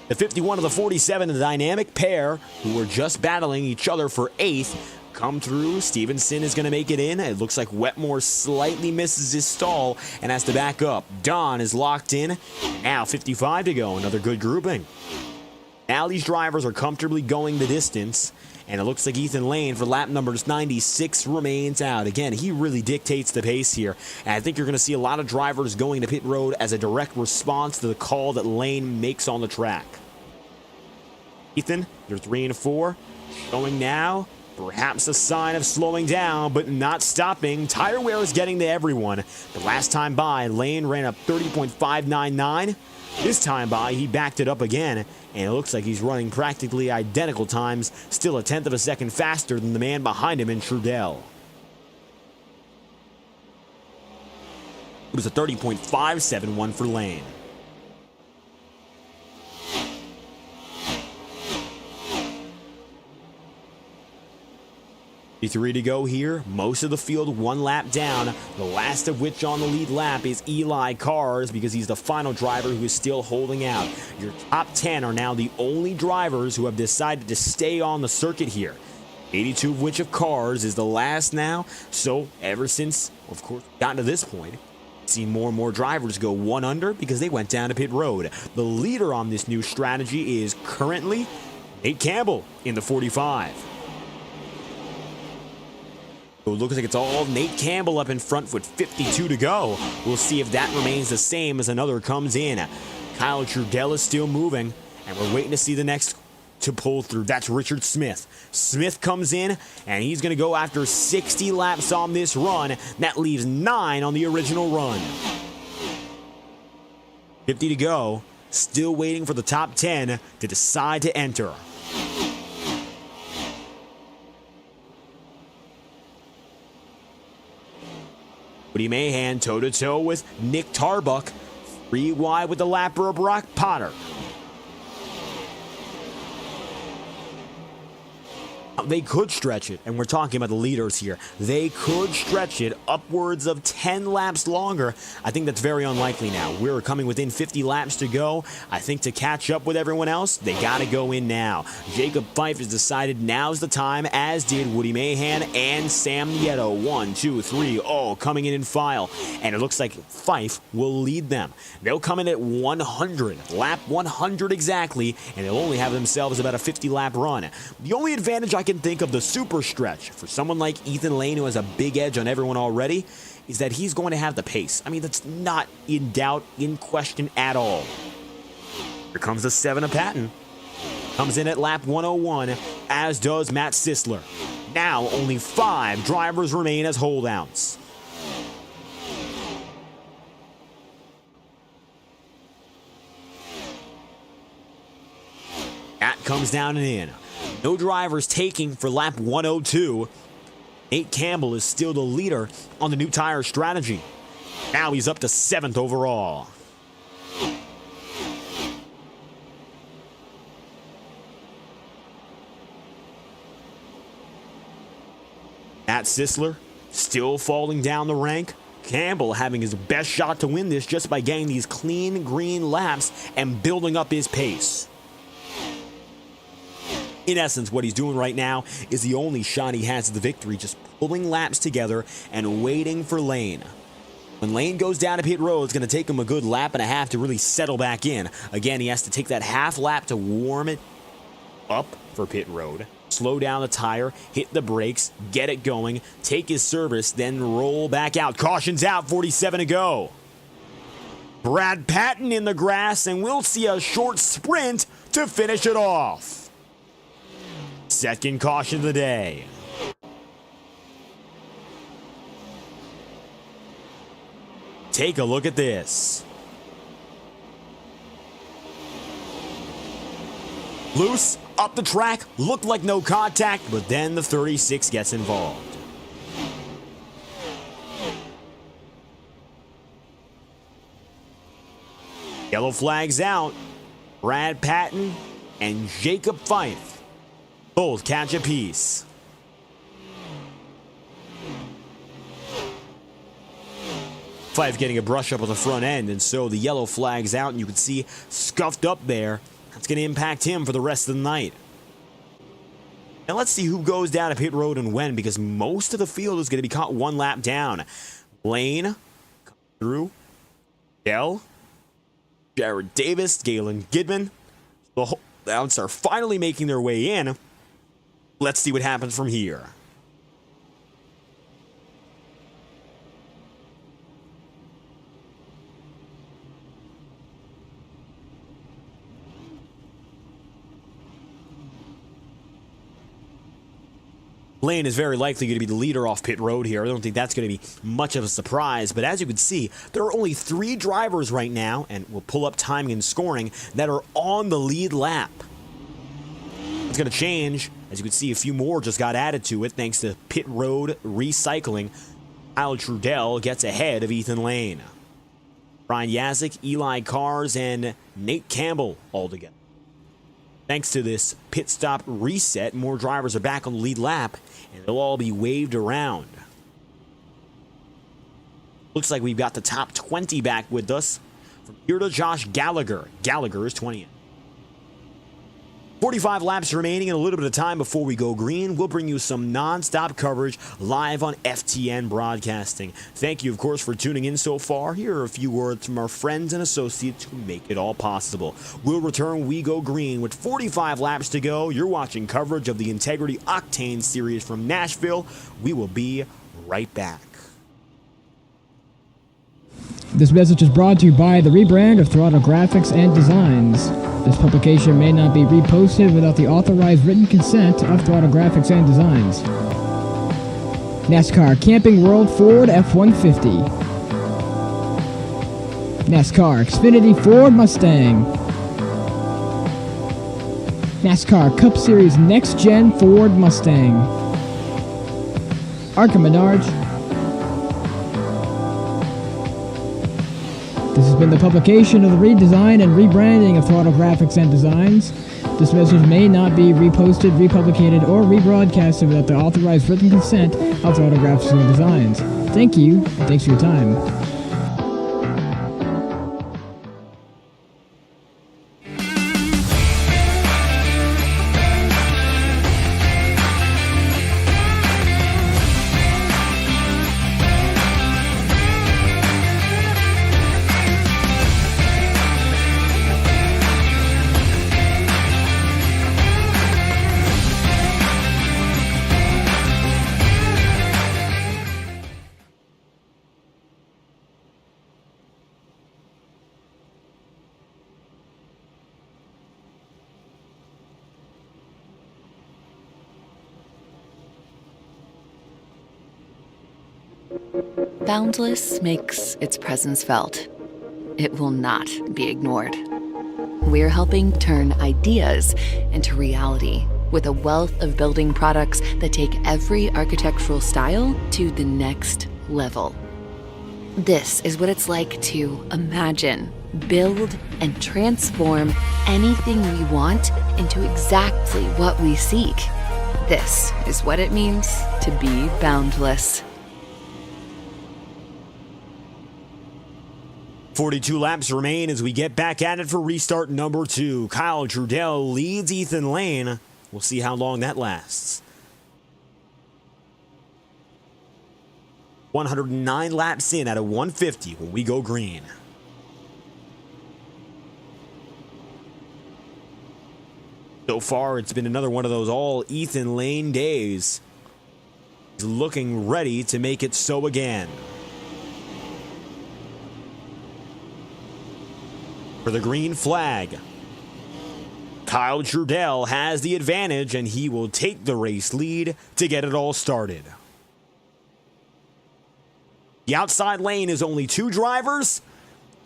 The 51 of the 47, the dynamic pair, who were just battling each other for 8th, come through. Stevenson is going to make it in. It looks like Wetmore slightly misses his stall and has to back up. Don is locked in. Now 55 to go. Another good grouping. Now these drivers are comfortably going the distance. And it looks like Ethan Lane for lap numbers 96 remains out. Again, he really dictates the pace here. And I think you're going to see a lot of drivers going to pit road as a direct response to the call that Lane makes on the track. Ethan, you're 3 and 4. Showing now. Perhaps a sign of slowing down, but not stopping. Tire wear is getting to everyone. The last time by, Lane ran up 30.599. This time by, he backed it up again, and it looks like he's running practically identical times, still 1/10 of a second faster than the man behind him in Trudell. It was a 30.571 for Lane. 3 to go here. Most of the field 1 lap down. The last of which on the lead lap is Eli Cars, because he's the final driver who is still holding out. Your top 10 are now the only drivers who have decided to stay on the circuit here. 82 of which of Cars is the last now. So ever since, of course, gotten to this point, seen more and more drivers go 1 under because they went down to pit road. The leader on this new strategy is currently Nate Campbell in the 45. So it looks like it's all Nate Campbell up in front with 52 to go. We'll see if that remains the same as another comes in. Kyle Trudell is still moving, and we're waiting to see the next to pull through. That's Richard Smith. Smith comes in, and he's going to go after 60 laps on this run. That leaves 9 on the original run. 50 to go. Still waiting for the top 10 to decide to enter. Woody Mahan toe-to-toe with Nick Tarbuck. 3 wide with the lapper of Brock Potter. They could stretch it, and we're talking about the leaders here. They could stretch it upwards of 10 laps longer. I think that's very unlikely now. We're coming within 50 laps to go. I think to catch up with everyone else, they got to go in now. Jacob Fife has decided now's the time, as did Woody Mahan and Sam Nieto. 1, 2, 3, all coming in file. And it looks like Fife will lead them. They'll come in at 100, lap 100 exactly, and they'll only have themselves about a 50-lap run. The only advantage I can think of the super stretch for someone like Ethan Lane, who has a big edge on everyone already, is that he's going to have the pace. I mean, that's not in doubt, in question at all. Here comes the 7 of Patton. Comes in at lap 101, as does Matt Sisler. Now only 5 drivers remain as holdouts. That comes down and in. No drivers taking for lap 102. Nate Campbell is still the leader on the new tire strategy. Now he's up to 7th overall. Matt Sisler still falling down the rank. Campbell having his best shot to win this just by getting these clean green laps and building up his pace. In essence, what he's doing right now is the only shot he has at the victory, just pulling laps together and waiting for Lane. When Lane goes down to pit road, it's going to take him a good lap and a half to really settle back in. Again, he has to take that half lap to warm it up for pit road, slow down the tire, hit the brakes, get it going, take his service, then roll back out. Caution's out, 47 to go. Brad Patton in the grass, and we'll see a short sprint to finish it off. Second caution of the day. Take a look at this. Loose, up the track, looked like no contact, but then the 36 gets involved. Yellow flags out. Brad Patton and Jacob Fife both catch a piece. Fife getting a brush up on the front end, and so the yellow flag's out, and you can see scuffed up there. That's going to impact him for the rest of the night. Now let's see who goes down to pit road and when, because most of the field is going to be caught 1 lap down. Lane, through, Dell, Jared Davis, Galen Gidman. The holdouts are finally making their way in. Let's see what happens from here. Lane is very likely going to be the leader off pit road here. I don't think that's going to be much of a surprise. But as you can see, there are only 3 drivers right now, and we'll pull up timing and scoring, that are on the lead lap. It's going to change. As you can see, a few more just got added to it thanks to pit road recycling. Kyle Trudell gets ahead of Ethan Lane. Brian Yazik, Eli Cars, and Nate Campbell all together. Thanks to this pit stop reset, more drivers are back on the lead lap, and they'll all be waved around. Looks like we've got the top 20 back with us. From here to Josh Gallagher. Gallagher is 20th. 45 laps remaining and a little bit of time before we go green. We'll bring you some non-stop coverage live on FTN Broadcasting. Thank you, of course, for tuning in so far. Here are a few words from our friends and associates who make it all possible. We'll return when we go green with 45 laps to go. You're watching coverage of the Integrity OCTANE Series from Nashville. We will be right back. This message is brought to you by the rebrand of Throttle Graphics and Designs. This publication may not be reposted without the authorized written consent of Throttle Graphics and Designs. NASCAR Camping World Ford F-150. NASCAR Xfinity Ford Mustang. NASCAR Cup Series Next-Gen Ford Mustang. Arca Menards. This has been the publication of the redesign and rebranding of Throttle Graphics and Designs. This message may not be reposted, republicated, or rebroadcasted without the authorized written consent of Throttle Graphics and Designs. Thank you, and thanks for your time. Boundless makes its presence felt. It will not be ignored. We're helping turn ideas into reality with a wealth of building products that take every architectural style to the next level. This is what it's like to imagine, build, and transform anything we want into exactly what we seek. This is what it means to be boundless. 42 laps remain as we get back at it for restart number 2. Kyle Trudell leads Ethan Lane. We'll see how long that lasts. 109 laps in out of 150 when we go green. So far, it's been another one of those all Ethan Lane days. He's looking ready to make it so again. For the green flag, Kyle Trudell has the advantage, and he will take the race lead to get it all started. The outside lane is only 2 drivers.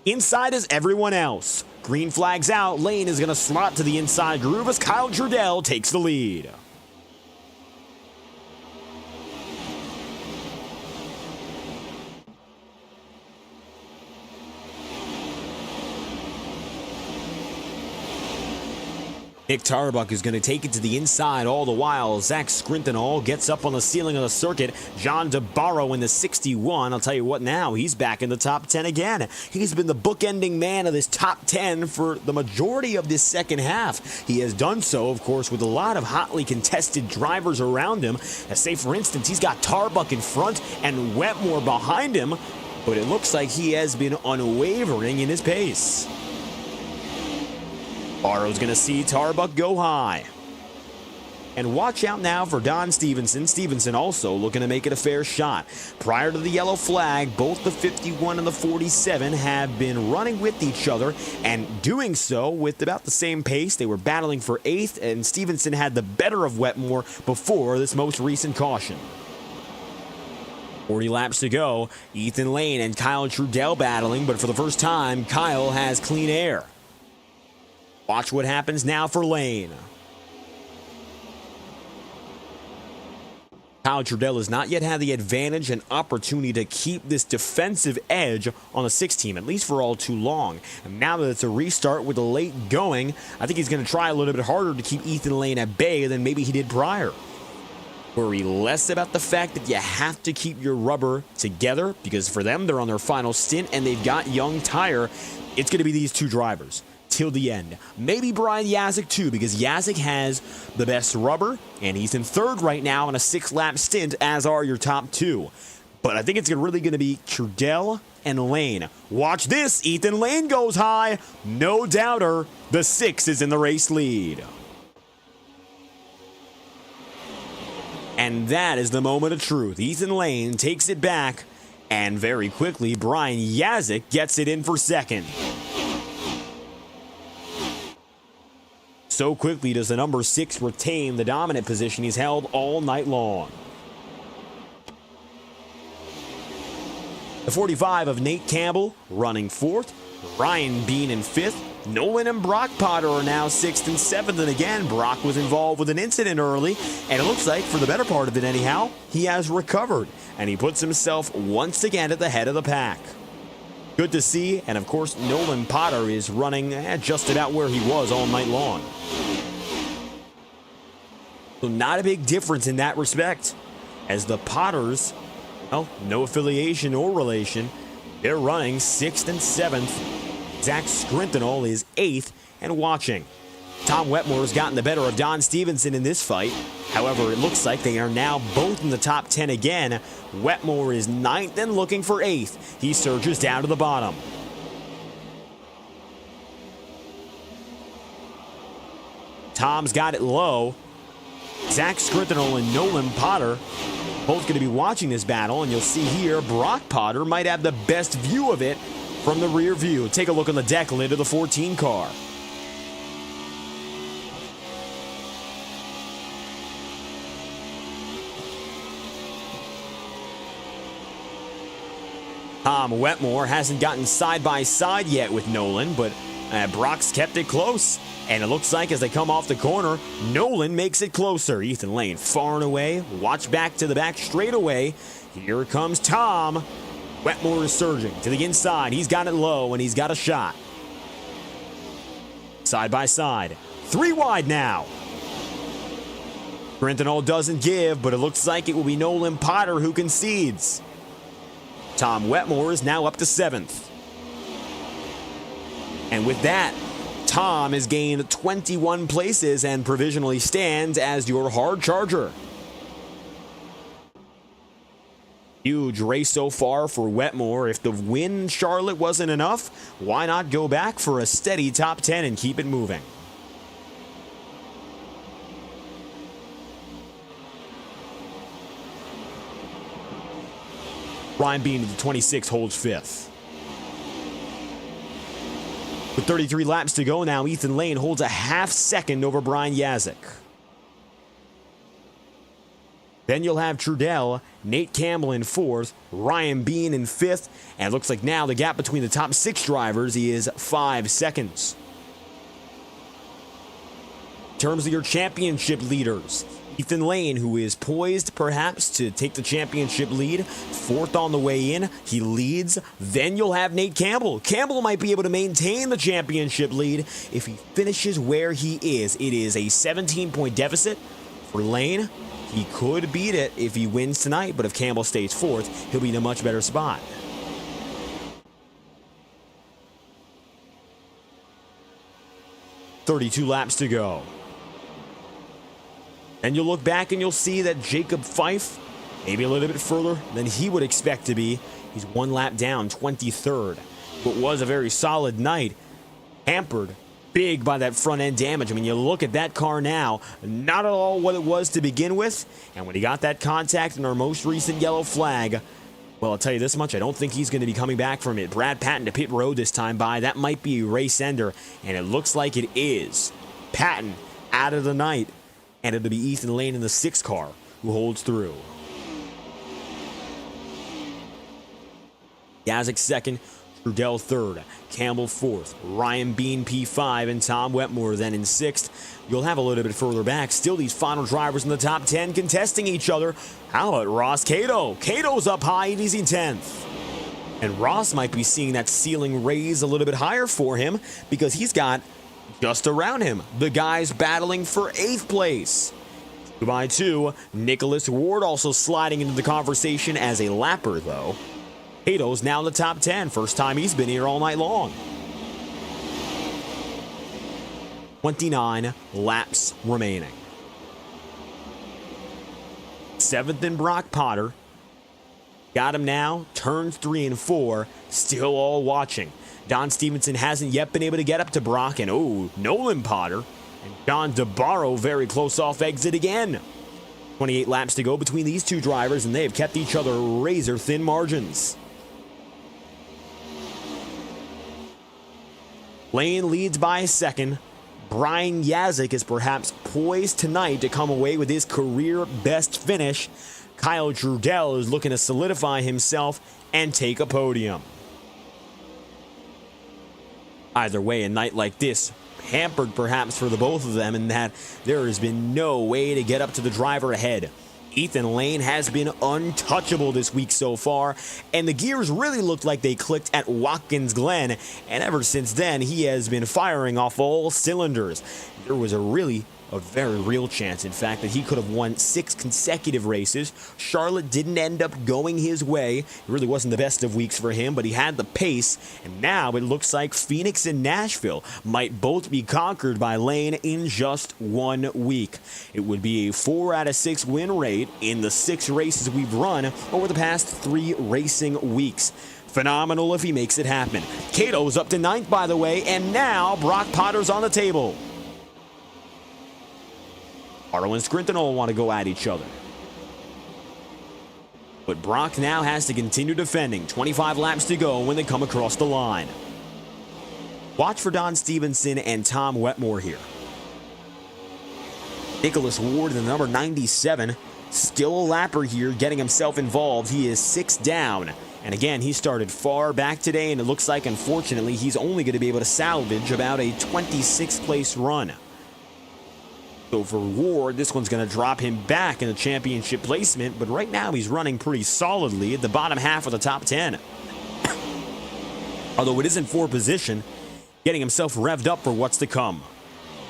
Inside is everyone else. Green flag's out. Lane is going to slot to the inside groove as Kyle Trudell takes the lead. Nick Tarbuck is going to take it to the inside all the while. Zach Scrintonall gets up on the ceiling of the circuit. John DeBarro in the 61. I'll tell you what now, he's back in the top 10 again. He's been the bookending man of this top 10 for the majority of this second half. He has done so, of course, with a lot of hotly contested drivers around him. Say, for instance, he's got Tarbuck in front and Wetmore behind him, but it looks like he has been unwavering in his pace. Barrow's going to see Tarbuck go high. And watch out now for Don Stevenson. Stevenson also looking to make it a fair shot. Prior to the yellow flag, both the 51 and the 47 have been running with each other and doing so with about the same pace. They were battling for 8th, and Stevenson had the better of Wetmore before this most recent caution. 40 laps to go. Ethan Lane and Kyle Trudell battling, but for the first time, Kyle has clean air. Watch what happens now for Lane. Kyle Trudell has not yet had the advantage and opportunity to keep this defensive edge on the 6 team, at least for all too long. And now that it's a restart with the late going, I think he's going to try a little bit harder to keep Ethan Lane at bay than maybe he did prior. Worry less about the fact that you have to keep your rubber together, because for them, they're on their final stint and they've got young tire. It's going to be these 2 drivers till the end. Maybe Brian Yazik too, because Yazik has the best rubber and he's in 3rd right now on a 6-lap stint, as are your top 2. But I think it's really going to be Trudell and Lane. Watch this. Ethan Lane goes high. No doubter. The 6 is in the race lead. And that is the moment of truth. Ethan Lane takes it back, and very quickly, Brian Yazik gets it in for 2nd. So quickly does the number 6 retain the dominant position he's held all night long. The 45 of Nate Campbell running 4th, Ryan Bean in 5th, Nolan and Brock Potter are now 6th and 7th, and again, Brock was involved with an incident early, and it looks like, for the better part of it anyhow, he has recovered, and he puts himself once again at the head of the pack. Good to see, and of course, Nolan Potter is running just about where he was all night long. So not a big difference in that respect, as the Potters, well, no affiliation or relation, they're running 6th and 7th. Zach Scrintinol is 8th and watching. Tom Wetmore's gotten the better of Don Stevenson in this fight. However, it looks like they are now both in the top 10 again. Wetmore is 9th and looking for 8th. He surges down to the bottom. Tom's got it low. Zach Scrintinol and Nolan Potter both going to be watching this battle, and you'll see here Brock Potter might have the best view of it from the rear view. Take a look on the deck lid of the 14 car. Tom Wetmore hasn't gotten side by side yet with Nolan, but Brock's kept it close. And it looks like as they come off the corner, Nolan makes it closer. Ethan Lane far and away. Watch back to the back straightaway. Here comes Tom. Wetmore is surging to the inside. He's got it low and he's got a shot. Side by side. 3 wide now. Scrintinol doesn't give, but it looks like it will be Nolan Potter who concedes. Tom Wetmore is now up to 7th. And with that, Tom has gained 21 places and provisionally stands as your hard charger. Huge race so far for Wetmore. If the win in Charlotte wasn't enough, why not go back for a steady top 10 and keep it moving? Ryan Bean with the 26 holds 5th. With 33 laps to go now, Ethan Lane holds a half second over Brian Yazik. Then you'll have Trudell, Nate Campbell in 4th, Ryan Bean in 5th, and it looks like now the gap between the top 6 drivers is 5 seconds. In terms of your championship leaders, Ethan Lane, who is poised perhaps to take the championship lead, 4th on the way in, he leads. Then you'll have Nate Campbell. Campbell might be able to maintain the championship lead if he finishes where he is. It is a 17-point deficit for Lane. He could beat it if he wins tonight, but if Campbell stays 4th, he'll be in a much better spot. "32 laps to go. And you'll look back and you'll see that Jacob Fife, maybe a little bit further than he would expect to be. He's 1 lap down, 23rd. But was a very solid night. Hampered big by that front end damage. I mean, you look at that car now, not at all what it was to begin with. And when he got that contact in our most recent yellow flag, well, I'll tell you this much, I don't think he's going to be coming back from it. Brad Patton to pit road this time by. That might be a race ender, and it looks like it is. Patton out of the night. And it'll be Ethan Lane in the 6 car who holds through. Yazik 2nd, Trudell third, Campbell fourth, Ryan Bean P5, and Tom Wetmore then in sixth. You'll have a little bit further back. Still these final drivers in the top 10 contesting each other. How about Ross Cato? Cato's up high and he's in 10th. And Ross might be seeing that ceiling raise a little bit higher for him because he's got just around him the guys battling for 8th place. 2x2, Nicholas Ward also sliding into the conversation as a lapper though. Cato's now in the top 10. First time he's been here all night long. 29 laps remaining. 7th in Brock Potter. Got him now. Turns 3 and 4. Still all watching. Don Stevenson hasn't yet been able to get up to Brock. And Nolan Potter and John DeBarro very close off exit again. 28 laps to go between these two drivers, and they have kept each other razor thin margins. Lane leads by a second. Brian Yazik is perhaps poised tonight to come away with his career best finish. Kyle Trudell is looking to solidify himself and take a podium. Either way, a night like this, hampered perhaps for the both of them in that there has been no way to get up to the driver ahead. Ethan Lane has been untouchable this week so far, and the gears really looked like they clicked at Watkins Glen, and ever since then, he has been firing off all cylinders. There was a very real chance, in fact, that he could have won 6 consecutive races. Charlotte didn't end up going his way. It really wasn't the best of weeks for him, but he had the pace, and now it looks like Phoenix and Nashville might both be conquered by Lane in just 1 week. It would be a 4 out of 6 win rate in the 6 races we've run over the past 3 racing weeks. Phenomenal if he makes it happen. Cato's up to 9th, by the way, and now Brock Potter's on the table. Otto and Scrinton want to go at each other. But Brock now has to continue defending. 25 laps to go when they come across the line. Watch for Don Stevenson and Tom Wetmore here. Nicholas Ward, the number 97, still a lapper here, getting himself involved. He is 6 down. And again, he started far back today, and it looks like, unfortunately, he's only going to be able to salvage about a 26th place run. So for Ward, this one's going to drop him back in the championship placement, but right now he's running pretty solidly at the bottom half of the top 10. Although it isn't for position, getting himself revved up for what's to come.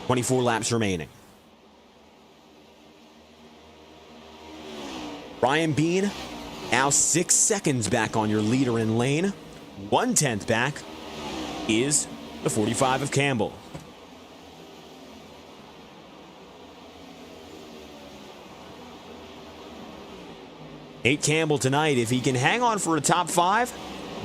24 laps remaining. Ryan Bean, now 6 seconds back on your leader in lane. 1/10 back is the 45 of Campbell. Nate Campbell tonight, if he can hang on for a top 5,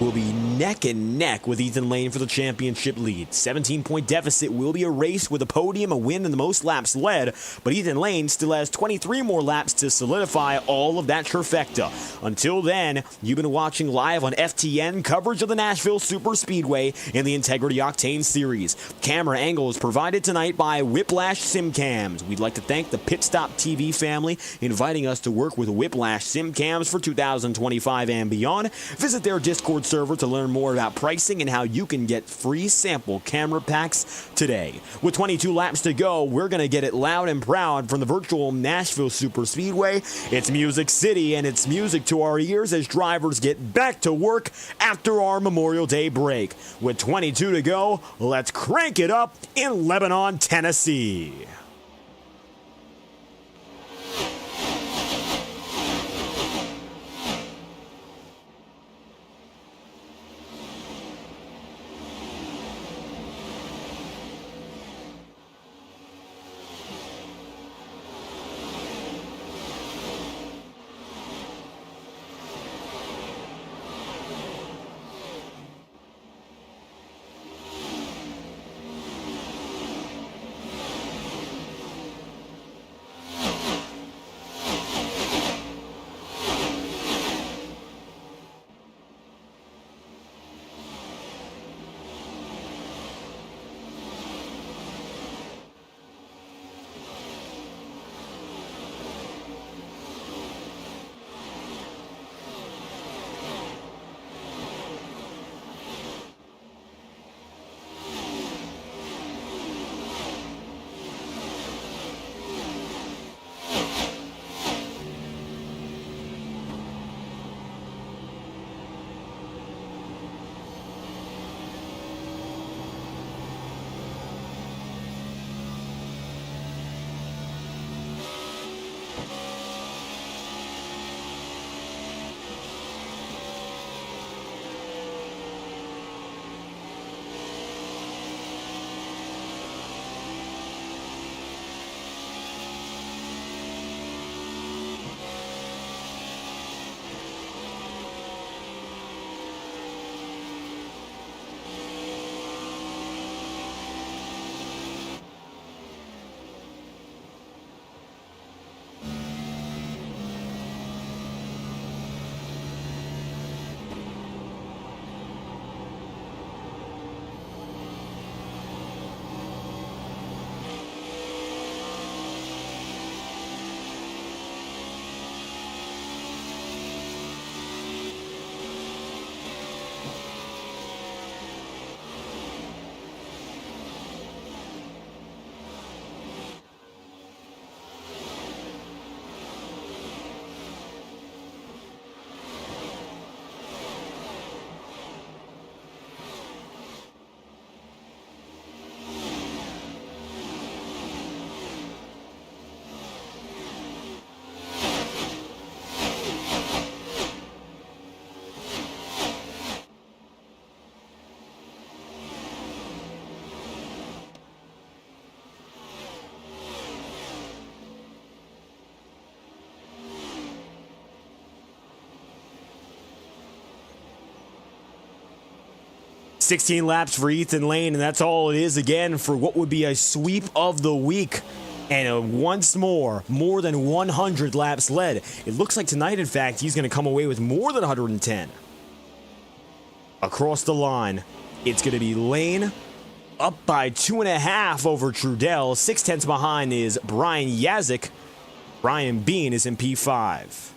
will be neck and neck with Ethan Lane for the championship lead. 17-point deficit will be a race with a podium, a win, and the most laps led, but Ethan Lane still has 23 more laps to solidify all of that trifecta. Until then, you've been watching live on FTN coverage of the Nashville SuperSpeedway in the Integrity OCTANE Series. Camera angles provided tonight by Whiplash SimCams. We'd like to thank the Pit Stop TV family inviting us to work with Whiplash SimCams for 2025 and beyond. Visit their Discord server to learn more about pricing and how you can get free sample camera packs today. With 22 laps to go, we're going to get it loud and proud from the virtual Nashville SuperSpeedway. It's Music City, and it's music to our ears as drivers get back to work after our Memorial Day break. With 22 to go, let's crank it up in Lebanon, Tennessee. 16 laps for Ethan Lane, and that's all it is again for what would be a sweep of the week. And once more than 100 laps led. It looks like tonight, in fact, he's going to come away with more than 110. Across the line, it's going to be Lane up by 2.5 over Trudell. 0.6 behind is Brian Yazik. Brian Bean is in P5.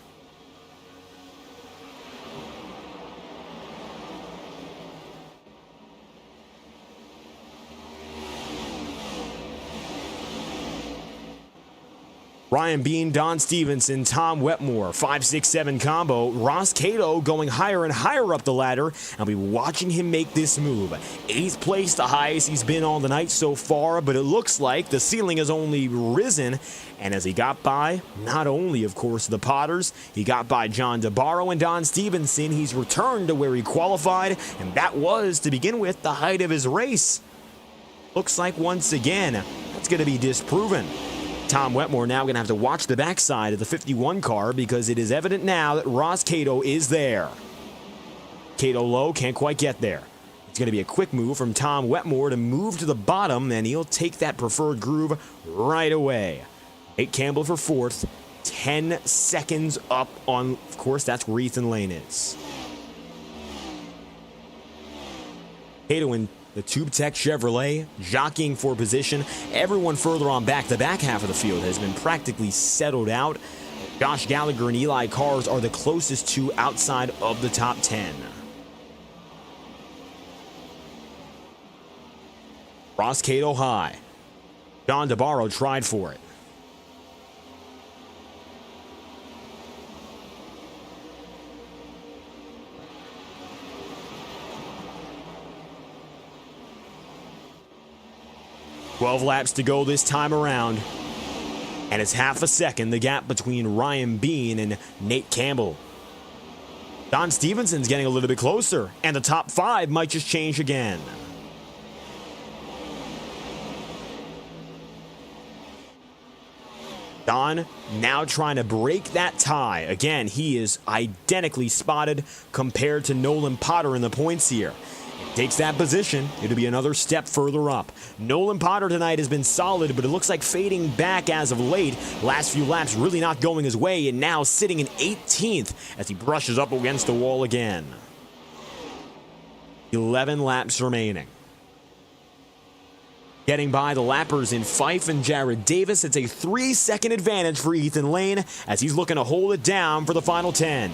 Ryan Bean, Don Stevenson, Tom Wetmore, 5-6-7 combo. Ross Cato going higher and higher up the ladder. I'll be watching him make this move. 8th place, the highest he's been on the night so far, but it looks like the ceiling has only risen. And as he got by, not only, of course, the Potters, he got by John DeBarro and Don Stevenson. He's returned to where he qualified, and that was, to begin with, the height of his race. Looks like once again, that's going to be disproven. Tom Wetmore now going to have to watch the backside of the 51 car because it is evident now that Ross Cato is there. Cato low, can't quite get there. It's going to be a quick move from Tom Wetmore to move to the bottom, and he'll take that preferred groove right away. Nate Campbell for 4th, 10 seconds up on, of course, that's where Ethan Lane is. Cato in the Tube Tech Chevrolet, jockeying for position. Everyone further on back, the back half of the field has been practically settled out. Josh Gallagher and Eli Cars are the closest to outside of the top 10. Ross Cato high. John DeBarro tried for it. Twelve laps to go this time around, and it's half a second the gap between Ryan Bean and Nate Campbell. Don Stevenson's getting a little bit closer, and the top 5 might just change again. Don now trying to break that tie. Again, he is identically spotted compared to Nolan Potter in the points here. Takes that position, it'll be another step further up. Nolan Potter tonight has been solid, but it looks like fading back as of late. Last few laps really not going his way, and now sitting in 18th as he brushes up against the wall again. 11 laps remaining. Getting by the lappers in Fife and Jared Davis, it's a 3-second advantage for Ethan Lane as he's looking to hold it down for the final 10.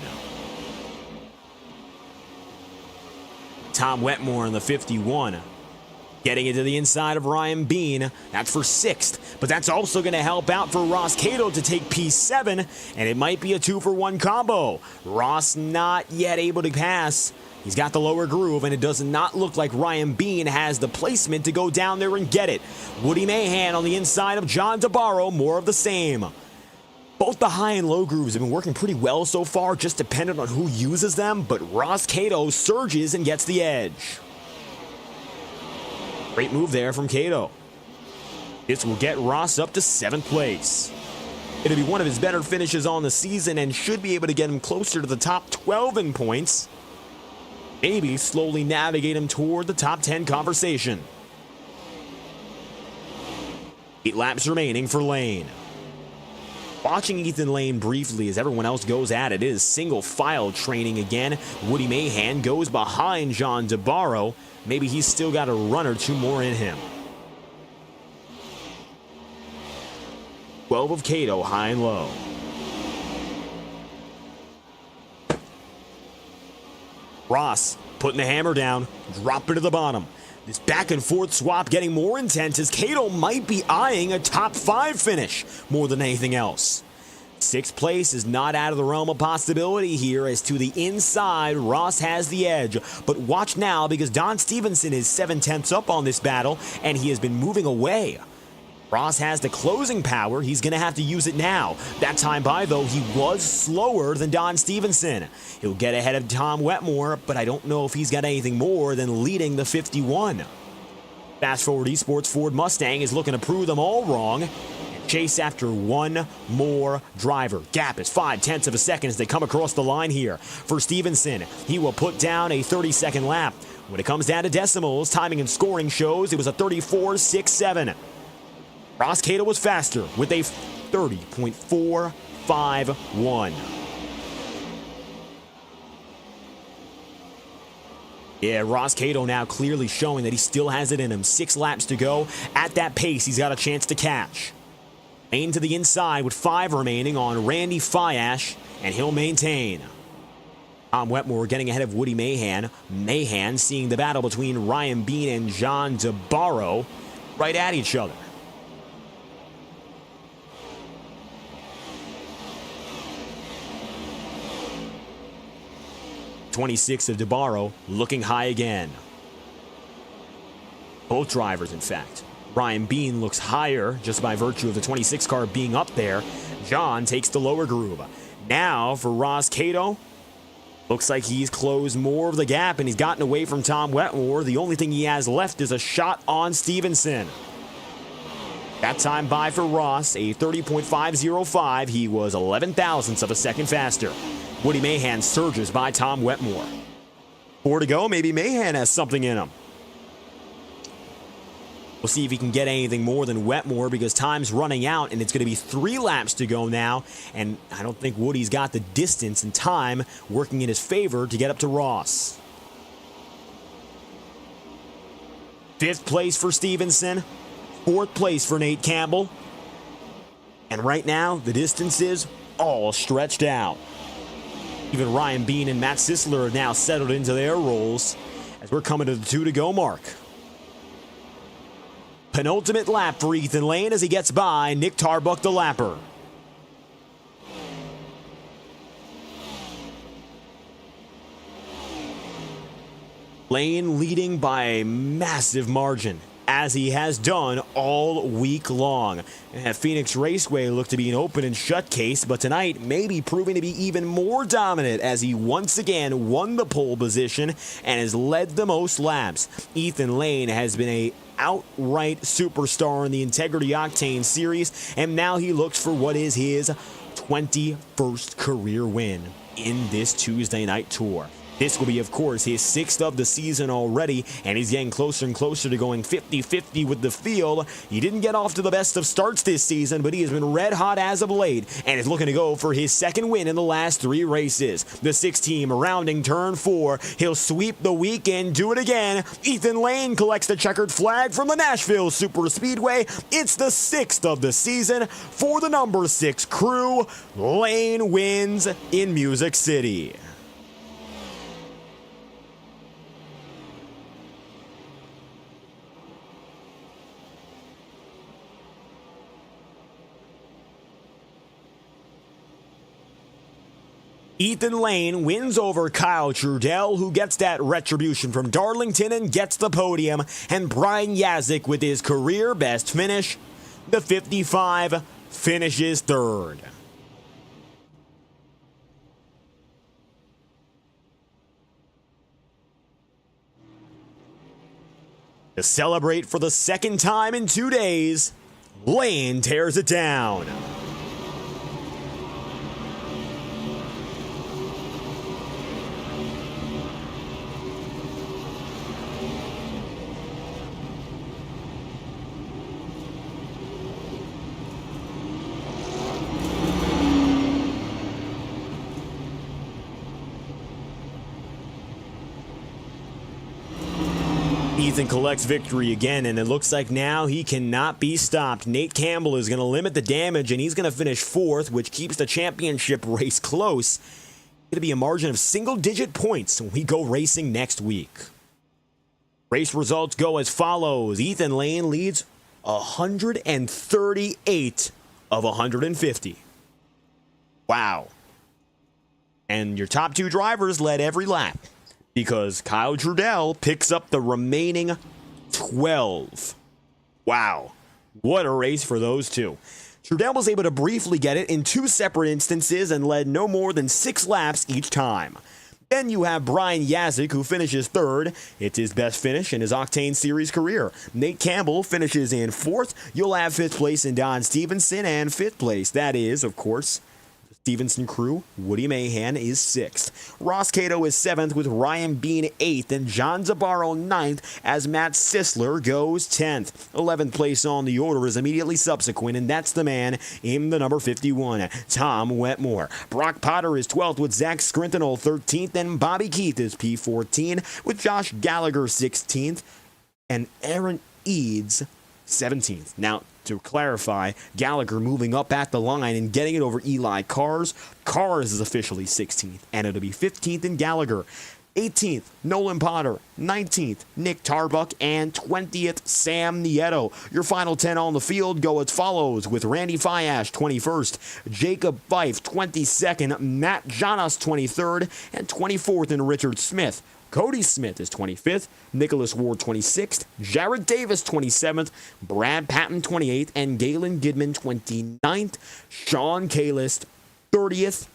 Tom Wetmore in the 51. Getting into the inside of Ryan Bean. That's for 6th. But that's also going to help out for Ross Cato to take P7. And it might be a 2-for-1 combo. Ross not yet able to pass. He's got the lower groove, and it does not look like Ryan Bean has the placement to go down there and get it. Woody Mahan on the inside of John DeBarro. More of the same. Both the high and low grooves have been working pretty well so far, just dependent on who uses them, but Ross Cato surges and gets the edge. Great move there from Cato. This will get Ross up to 7th place. It'll be one of his better finishes on the season and should be able to get him closer to the top 12 in points. Maybe slowly navigate him toward the top 10 conversation. 8 laps remaining for Lane. Watching Ethan Lane briefly as everyone else goes at it. It is single file training again. Woody Mahan goes behind John DeBarro. Maybe he's still got a run or two more in him. 12 of Cato, high and low. Ross putting the hammer down, dropping to the bottom. This back and forth swap getting more intense as Cato might be eyeing a top 5 finish more than anything else. 6th place is not out of the realm of possibility here as to the inside, Ross has the edge. But watch now because Don Stevenson is 7/10 up on this battle and he has been moving away. Ross has the closing power. He's going to have to use it now. That time by, though, he was slower than Don Stevenson. He'll get ahead of Tom Wetmore, but I don't know if he's got anything more than leading the 51. Fast Forward Esports Ford Mustang is looking to prove them all wrong. Chase after one more driver. Gap is 0.5 of a second as they come across the line here. For Stevenson, he will put down a 30-second lap. When it comes down to decimals, timing and scoring shows it was a 34.67. Ross Cato was faster with a 30.451. Yeah, Ross Cato now clearly showing that he still has it in him. 6 laps to go. At that pace, he's got a chance to catch. Lane to the inside with 5 remaining on Randy Fiash, and he'll maintain. Tom Wetmore getting ahead of Woody Mahan. Mahan seeing the battle between Ryan Bean and John DeBarro right at each other. .26 of DeBarro looking high again. Both drivers, in fact. Ryan Bean looks higher just by virtue of the 26 car being up there. John takes the lower groove. Now for Ross Cato. Looks like he's closed more of the gap and he's gotten away from Tom Wetmore. The only thing he has left is a shot on Stevenson. That time by for Ross, a 30.505. He was 11 thousandths of a second faster. Woody Mahan surges by Tom Wetmore. 4 to go. Maybe Mahan has something in him. We'll see if he can get anything more than Wetmore because time's running out and it's going to be 3 laps to go now. And I don't think Woody's got the distance and time working in his favor to get up to Ross. 5th place for Stevenson. 4th place for Nate Campbell. And right now, the distance is all stretched out. Even Ryan Bean and Matt Sisler are now settled into their roles as we're coming to the 2 to go mark. Penultimate lap for Ethan Lane as he gets by Nick Tarbuck, the lapper. Lane leading by a massive margin, as he has done all week long. And at Phoenix Raceway looked to be an open and shut case, but tonight may be proving to be even more dominant as he once again won the pole position and has led the most laps. Ethan Lane has been a outright superstar in the Integrity OCTANE Series, and now he looks for what is his 21st career win in this Tuesday night tour. This will be, of course, his 6th of the season already, and he's getting closer and closer to going 50-50 with the field. He didn't get off to the best of starts this season, but he has been red hot as of late, and is looking to go for his 2nd win in the last 3 races. The 6 team rounding turn 4. He'll sweep the weekend, do it again. Ethan Lane collects the checkered flag from the Nashville SuperSpeedway. It's the 6th of the season for the number 6 crew. Lane wins in Music City. Ethan Lane wins over Kyle Trudell, who gets that retribution from Darlington and gets the podium, and Brian Yazik with his career best finish. The 55 finishes 3rd. To celebrate for the 2nd time in 2 days, Lane tears it down. Ethan collects victory again, and it looks like now he cannot be stopped. Nate Campbell is going to limit the damage, and he's going to finish 4th, which keeps the championship race close. It's going to be a margin of single-digit points when we go racing next week. Race results go as follows. Ethan Lane leads 138 of 150. Wow. And your top 2 drivers led every lap, because Kyle Trudell picks up the remaining 12. Wow. What a race for those 2. Trudell was able to briefly get it in 2 separate instances and led no more than 6 laps each time. Then you have Brian Yazik, who finishes 3rd. It's his best finish in his OCTANE Series career. Nate Campbell finishes in 4th. You'll have 5th place in Don Stevenson, and 5th place, that is, of course, Stevenson crew, Woody Mahan is 6th. Ross Cato is 7th with Ryan Bean 8th and John Zabaro 9th as Matt Sisler goes 10th. 11th place on the order is immediately subsequent, and that's the man in the number 51, Tom Wetmore. Brock Potter is 12th with Zach Scrintinol 13th, and Bobby Keith is P14 with Josh Gallagher 16th and Aaron Eads 17th. Now, to clarify, Gallagher moving up at the line and getting it over Eli Cars. Cars is officially 16th, and it'll be 15th in Gallagher. 18th, Nolan Potter. 19th, Nick Tarbuck. And 20th, Sam Nieto. Your final 10 on the field go as follows, with Randy Fiash 21st, Jacob Fife 22nd, Matt Janas 23rd, and 24th in Richard Smith. Cody Smith is 25th, Nicholas Ward 26th, Jared Davis 27th, Brad Patton 28th, and Galen Gidman 29th, Sean Kalist 30th,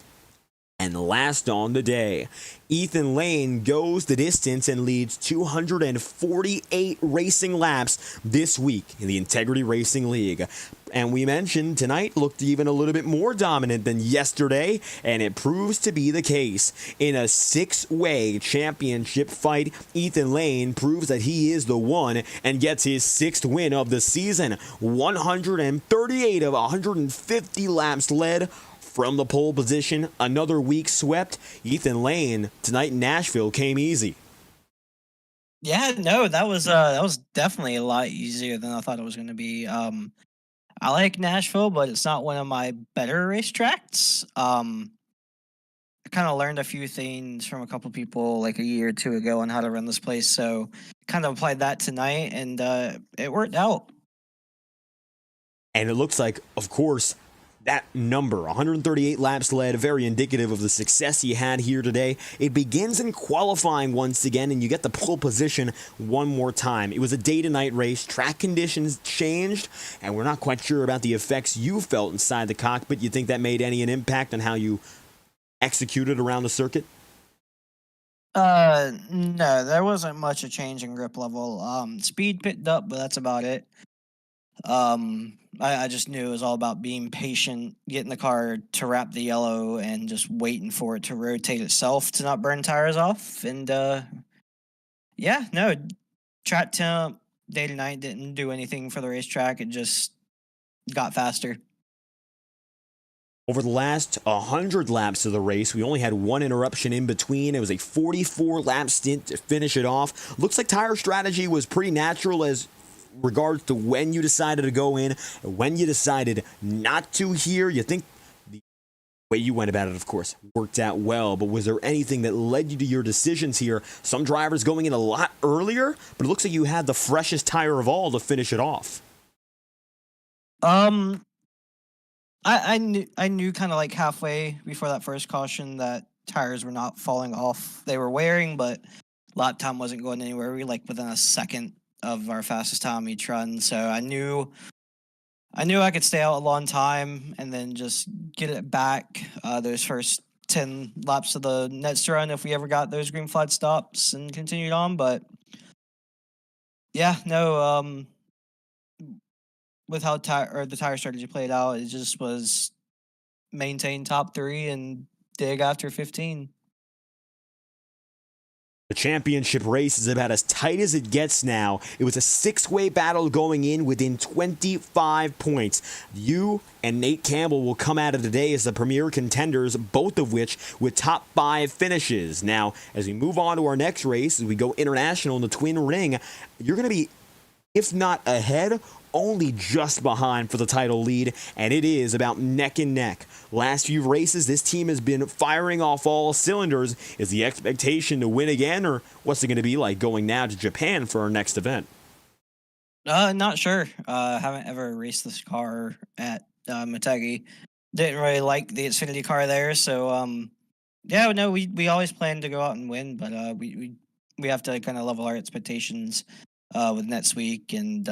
and last on the day, Ethan Lane goes the distance and leads 248 racing laps this week in the Integrity Racing League. And we mentioned tonight looked even a little bit more dominant than yesterday, and it proves to be the case. In a 6-way championship fight, Ethan Lane proves that he is the one and gets his 6th win of the season. 138 of 150 laps led from the pole position. Another week swept. Ethan Lane tonight in Nashville came easy. Yeah, no, that was definitely a lot easier than I thought it was going to be. I like Nashville, but it's not one of my better racetracks. I kind of learned a few things from a couple people like a year or two ago on how to run this place, so kind of applied that tonight, and it worked out. And it looks like, of course, that number, 138 laps led, very indicative of the success he had here today. It begins in qualifying once again, and you get the pole position one more time. It was a day-to-night race. Track conditions changed, and we're not quite sure about the effects you felt inside the cockpit. You think that made an impact on how you executed around the circuit? No, there wasn't much a change in grip level. Speed picked up, but that's about it. I just knew it was all about being patient, getting the car to wrap the yellow, and just waiting for it to rotate itself to not burn tires off. And yeah, no, track temp, day to night didn't do anything for the racetrack. It just got faster. Over the last 100 laps of the race, we only had one interruption in between. It was a 44-lap stint to finish it off. Looks like tire strategy was pretty natural as regards to when you decided to go in, when you decided not to here. You think the way you went about it, of course, worked out well, but was there anything that led you to your decisions here? Some drivers going in a lot earlier, but it looks like you had the freshest tire of all to finish it off. I knew kind of like halfway before that first caution that tires were not falling off. They were wearing, but lap time wasn't going anywhere. We were like within a second of our fastest time each run, so I knew I could stay out a long time and then just get it back those first 10 laps of the next run if we ever got those green flag stops and continued on. But yeah, no, with how the tire strategy played out, it just was maintain top 3 and dig after 15. The championship race is about as tight as it gets now. It was a 6-way battle going in within 25 points. You and Nate Campbell will come out of today as the premier contenders, both of which with top 5 finishes. Now, as we move on to our next race, as we go international in the Twin Ring, you're going to be, if not ahead, only just behind for the title lead, and it is about neck and neck. Last few races, this team has been firing off all cylinders. Is the expectation to win again, or what's it going to be like going now to Japan for our next event? Not sure. Haven't ever raced this car at Motegi. Didn't really like the Xfinity car there, so yeah, no, we always plan to go out and win, but we have to kind of level our expectations with next week and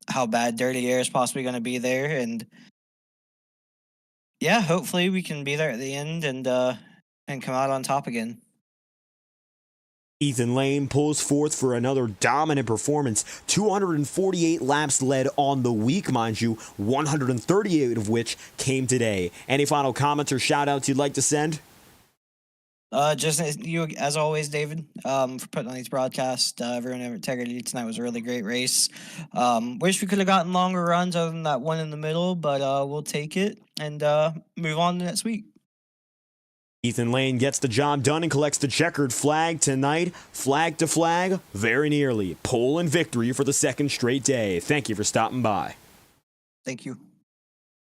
how bad Dirty Air is possibly going to be there, and yeah, hopefully we can be there at the end and come out on top again. Ethan Lane pulls forth for another dominant performance, 248 laps led on the week, mind you, 138 of which came today. Any final comments or shout-outs you'd like to send? Just as you, as always, David, for putting on these broadcasts. Everyone at Integrity tonight was a really great race. Wish we could have gotten longer runs other than that one in the middle, but we'll take it and move on to next week. Ethan Lane gets the job done and collects the checkered flag tonight. Flag to flag, very nearly. Pole and victory for the second straight day. Thank you for stopping by. Thank you.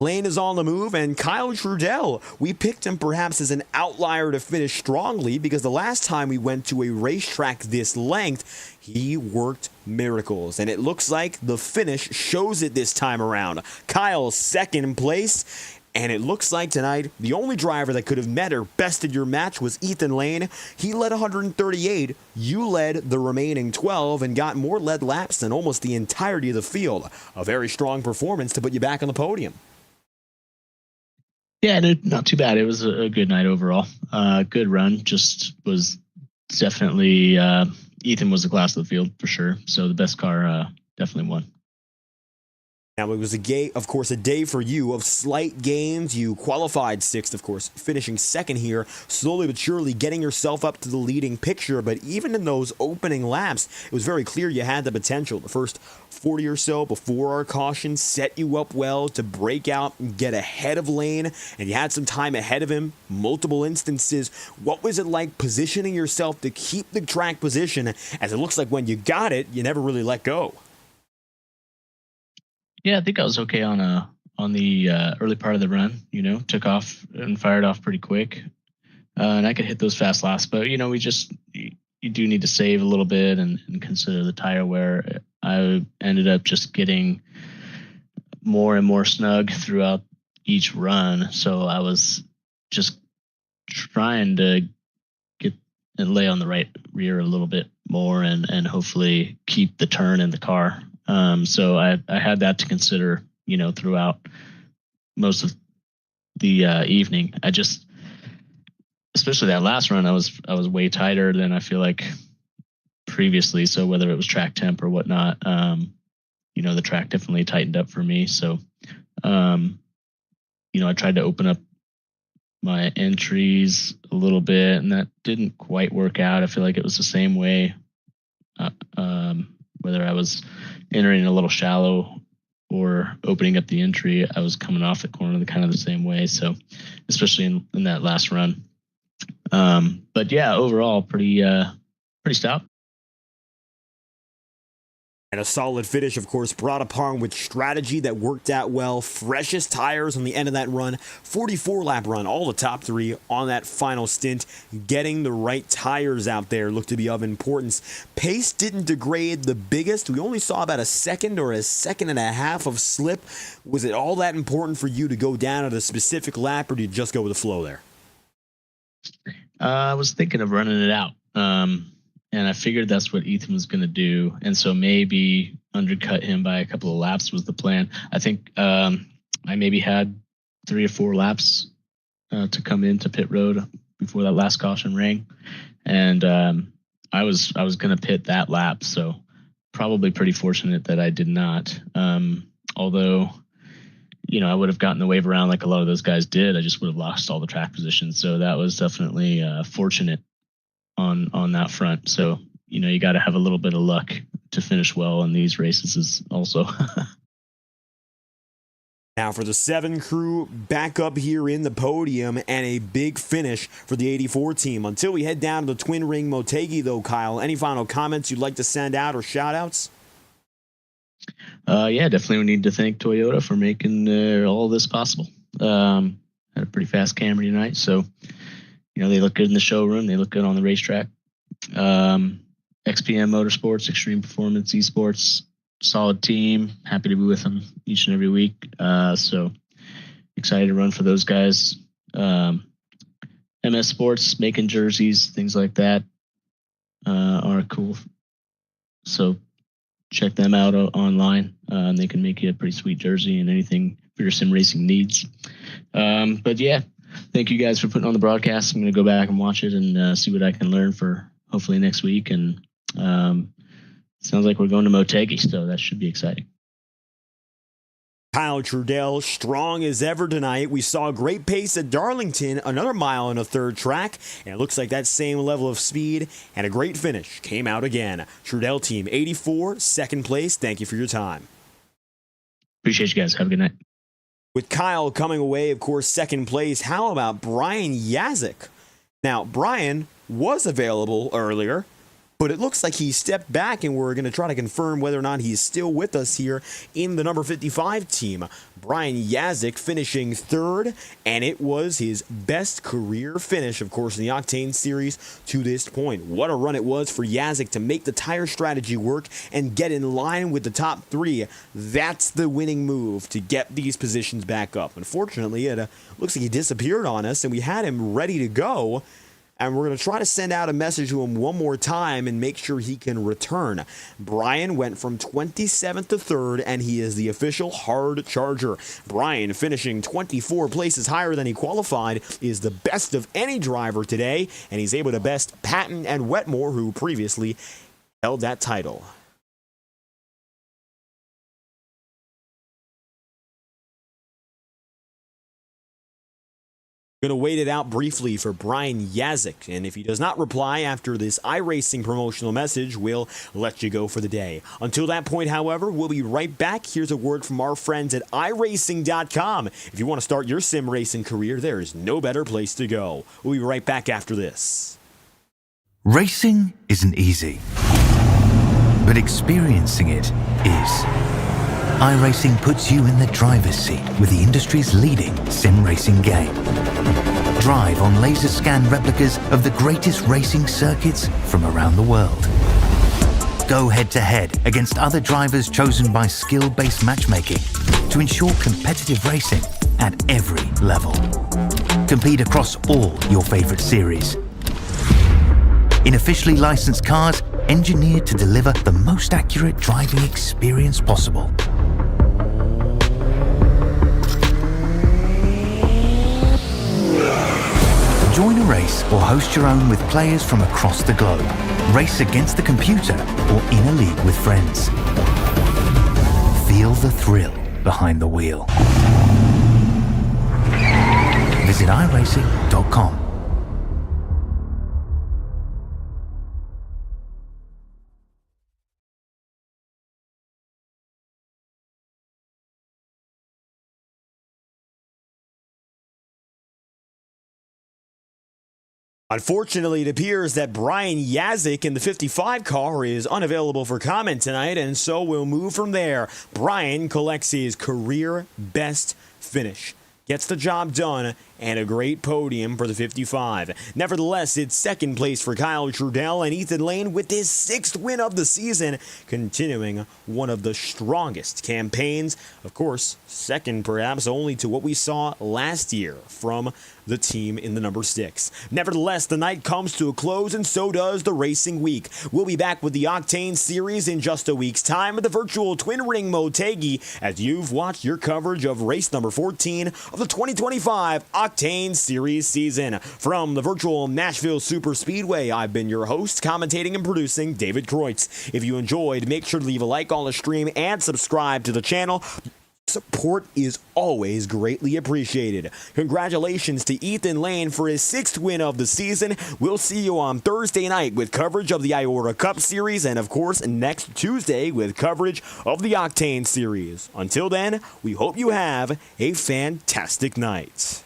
Lane is on the move, and Kyle Trudell, we picked him perhaps as an outlier to finish strongly because the last time we went to a racetrack this length, he worked miracles, and it looks like the finish shows it this time around. Kyle, second place. And it looks like tonight, the only driver that could have met or bested your match was Ethan Lane. He led 138. You led the remaining 12 and got more lead laps than almost the entirety of the field. A very strong performance to put you back on the podium. Yeah, not too bad. It was a good night overall. Good run. Just was definitely, Ethan was the class of the field for sure. So the best car definitely won. Now, it was a day for you of slight gains. You qualified sixth, of course, finishing second here, slowly but surely getting yourself up to the leading picture. But even in those opening laps, it was very clear you had the potential. The first 40 or so before our caution set you up well to break out and get ahead of Lane, and you had some time ahead of him, multiple instances. What was it like positioning yourself to keep the track position, as it looks like when you got it, you never really let go? Yeah, I think I was okay on the early part of the run. Took off and fired off pretty quick, and I could hit those fast laps. But you do need to save a little bit and consider the tire wear. I ended up just getting more and more snug throughout each run, so I was just trying to get and lay on the right rear a little bit more and hopefully keep the turn in the car. So I had that to consider, throughout most of the evening. Especially that last run, I was way tighter than I feel like previously. So whether it was track temp or whatnot, the track definitely tightened up for me. So, I tried to open up my entries a little bit, and that didn't quite work out. I feel like it was the same way, whether I was entering a little shallow or opening up the entry, I was coming off the corner kind of the same way. So especially in that last run. But yeah, overall pretty stout. And a solid finish, of course, brought upon with strategy that worked out well. Freshest tires on the end of that run, 44-lap run, all the top three on that final stint. Getting the right tires out there looked to be of importance. Pace didn't degrade the biggest. We only saw about a second or a second and a half of slip. Was it all that important for you to go down at a specific lap, or did you just go with the flow there? I was thinking of running it out. And I figured that's what Ethan was going to do. And so maybe undercut him by a couple of laps was the plan. I think I maybe had 3 or 4 laps to come into pit road before that last caution rang. And I was going to pit that lap. So probably pretty fortunate that I did not. Although, I would have gotten the wave around like a lot of those guys did. I just would have lost all the track positions. So that was definitely fortunate on that front. So, you got to have a little bit of luck to finish well in these races also. Now for the 7 crew, back up here in the podium and a big finish for the 84 team. Until we head down to the Twin Ring Motegi though, Kyle, any final comments you'd like to send out or shout outs? Yeah, definitely we need to thank Toyota for making all this possible. Had a pretty fast Camry tonight, so they look good in the showroom. They look good on the racetrack. XPM Motorsports, Extreme Performance Esports, solid team. Happy to be with them each and every week. So excited to run for those guys. MS Sports, making jerseys, things like that are cool. So check them out online. They can make you a pretty sweet jersey and anything for your sim racing needs. But yeah, thank you guys for putting on the broadcast. I'm going to go back and watch it and see what I can learn for hopefully next week. And sounds like we're going to Motegi, so that should be exciting. Kyle Trudell, strong as ever tonight. We saw a great pace at Darlington, another mile and a third track, and it looks like that same level of speed and a great finish came out again. Trudell team 84, second place. Thank you for your time. Appreciate you guys. Have a good night. With Kyle coming away, of course, second place, how about Brian Yazik? Now, Brian was available earlier, but it looks like he stepped back, and we're going to try to confirm whether or not he's still with us here in the number 55 team. Brian Yazik finishing third, and it was his best career finish, of course, in the Octane Series to this point. What a run it was for Yazik to make the tire strategy work and get in line with the top three. That's the winning move to get these positions back up. Unfortunately, it looks like he disappeared on us, and we had him ready to go. And we're going to try to send out a message to him one more time and make sure he can return. Brian went from 27th to 3rd, and he is the official hard charger. Brian, finishing 24 places higher than he qualified, is the best of any driver today, and he's able to best Patton and Wetmore, who previously held that title. Going to wait it out briefly for Brian Yazik, and if he does not reply after this iRacing promotional message, we'll let you go for the day. Until that point, however, we'll be right back. Here's a word from our friends at iRacing.com. If you want to start your sim racing career, there is no better place to go. We'll be right back after this. Racing isn't easy, but experiencing it is. iRacing puts you in the driver's seat with the industry's leading sim racing game. Drive on laser scan replicas of the greatest racing circuits from around the world. Go head to head against other drivers chosen by skill-based matchmaking to ensure competitive racing at every level. Compete across all your favorite series. In officially licensed cars, engineered to deliver the most accurate driving experience possible. Join a race or host your own with players from across the globe. Race against the computer or in a league with friends. Feel the thrill behind the wheel. Visit iRacing.com. Unfortunately, it appears that Brian Yazik in the 55 car is unavailable for comment tonight, and so we'll move from there. Brian collects his career best finish. Gets the job done, and a great podium for the 55. Nevertheless, it's second place for Kyle Trudell and Ethan Lane with his 6th win of the season, continuing one of the strongest campaigns. Of course, second perhaps only to what we saw last year from the team in the number 6. Nevertheless, the night comes to a close, and so does the racing week. We'll be back with the Octane Series in just a week's time at the virtual Twin Ring Motegi as you've watched your coverage of race number 14 of the 2025 Octane Series season. From the virtual Nashville SuperSpeedway, I've been your host, commentating and producing David Kreutz. If you enjoyed, make sure to leave a like on the stream and subscribe to the channel. Support is always greatly appreciated. Congratulations to Ethan Lane for his 6th win of the season. We'll see you on Thursday night with coverage of the Iota Cup Series, and of course next Tuesday with coverage of the Octane Series. Until then, we hope you have a fantastic night.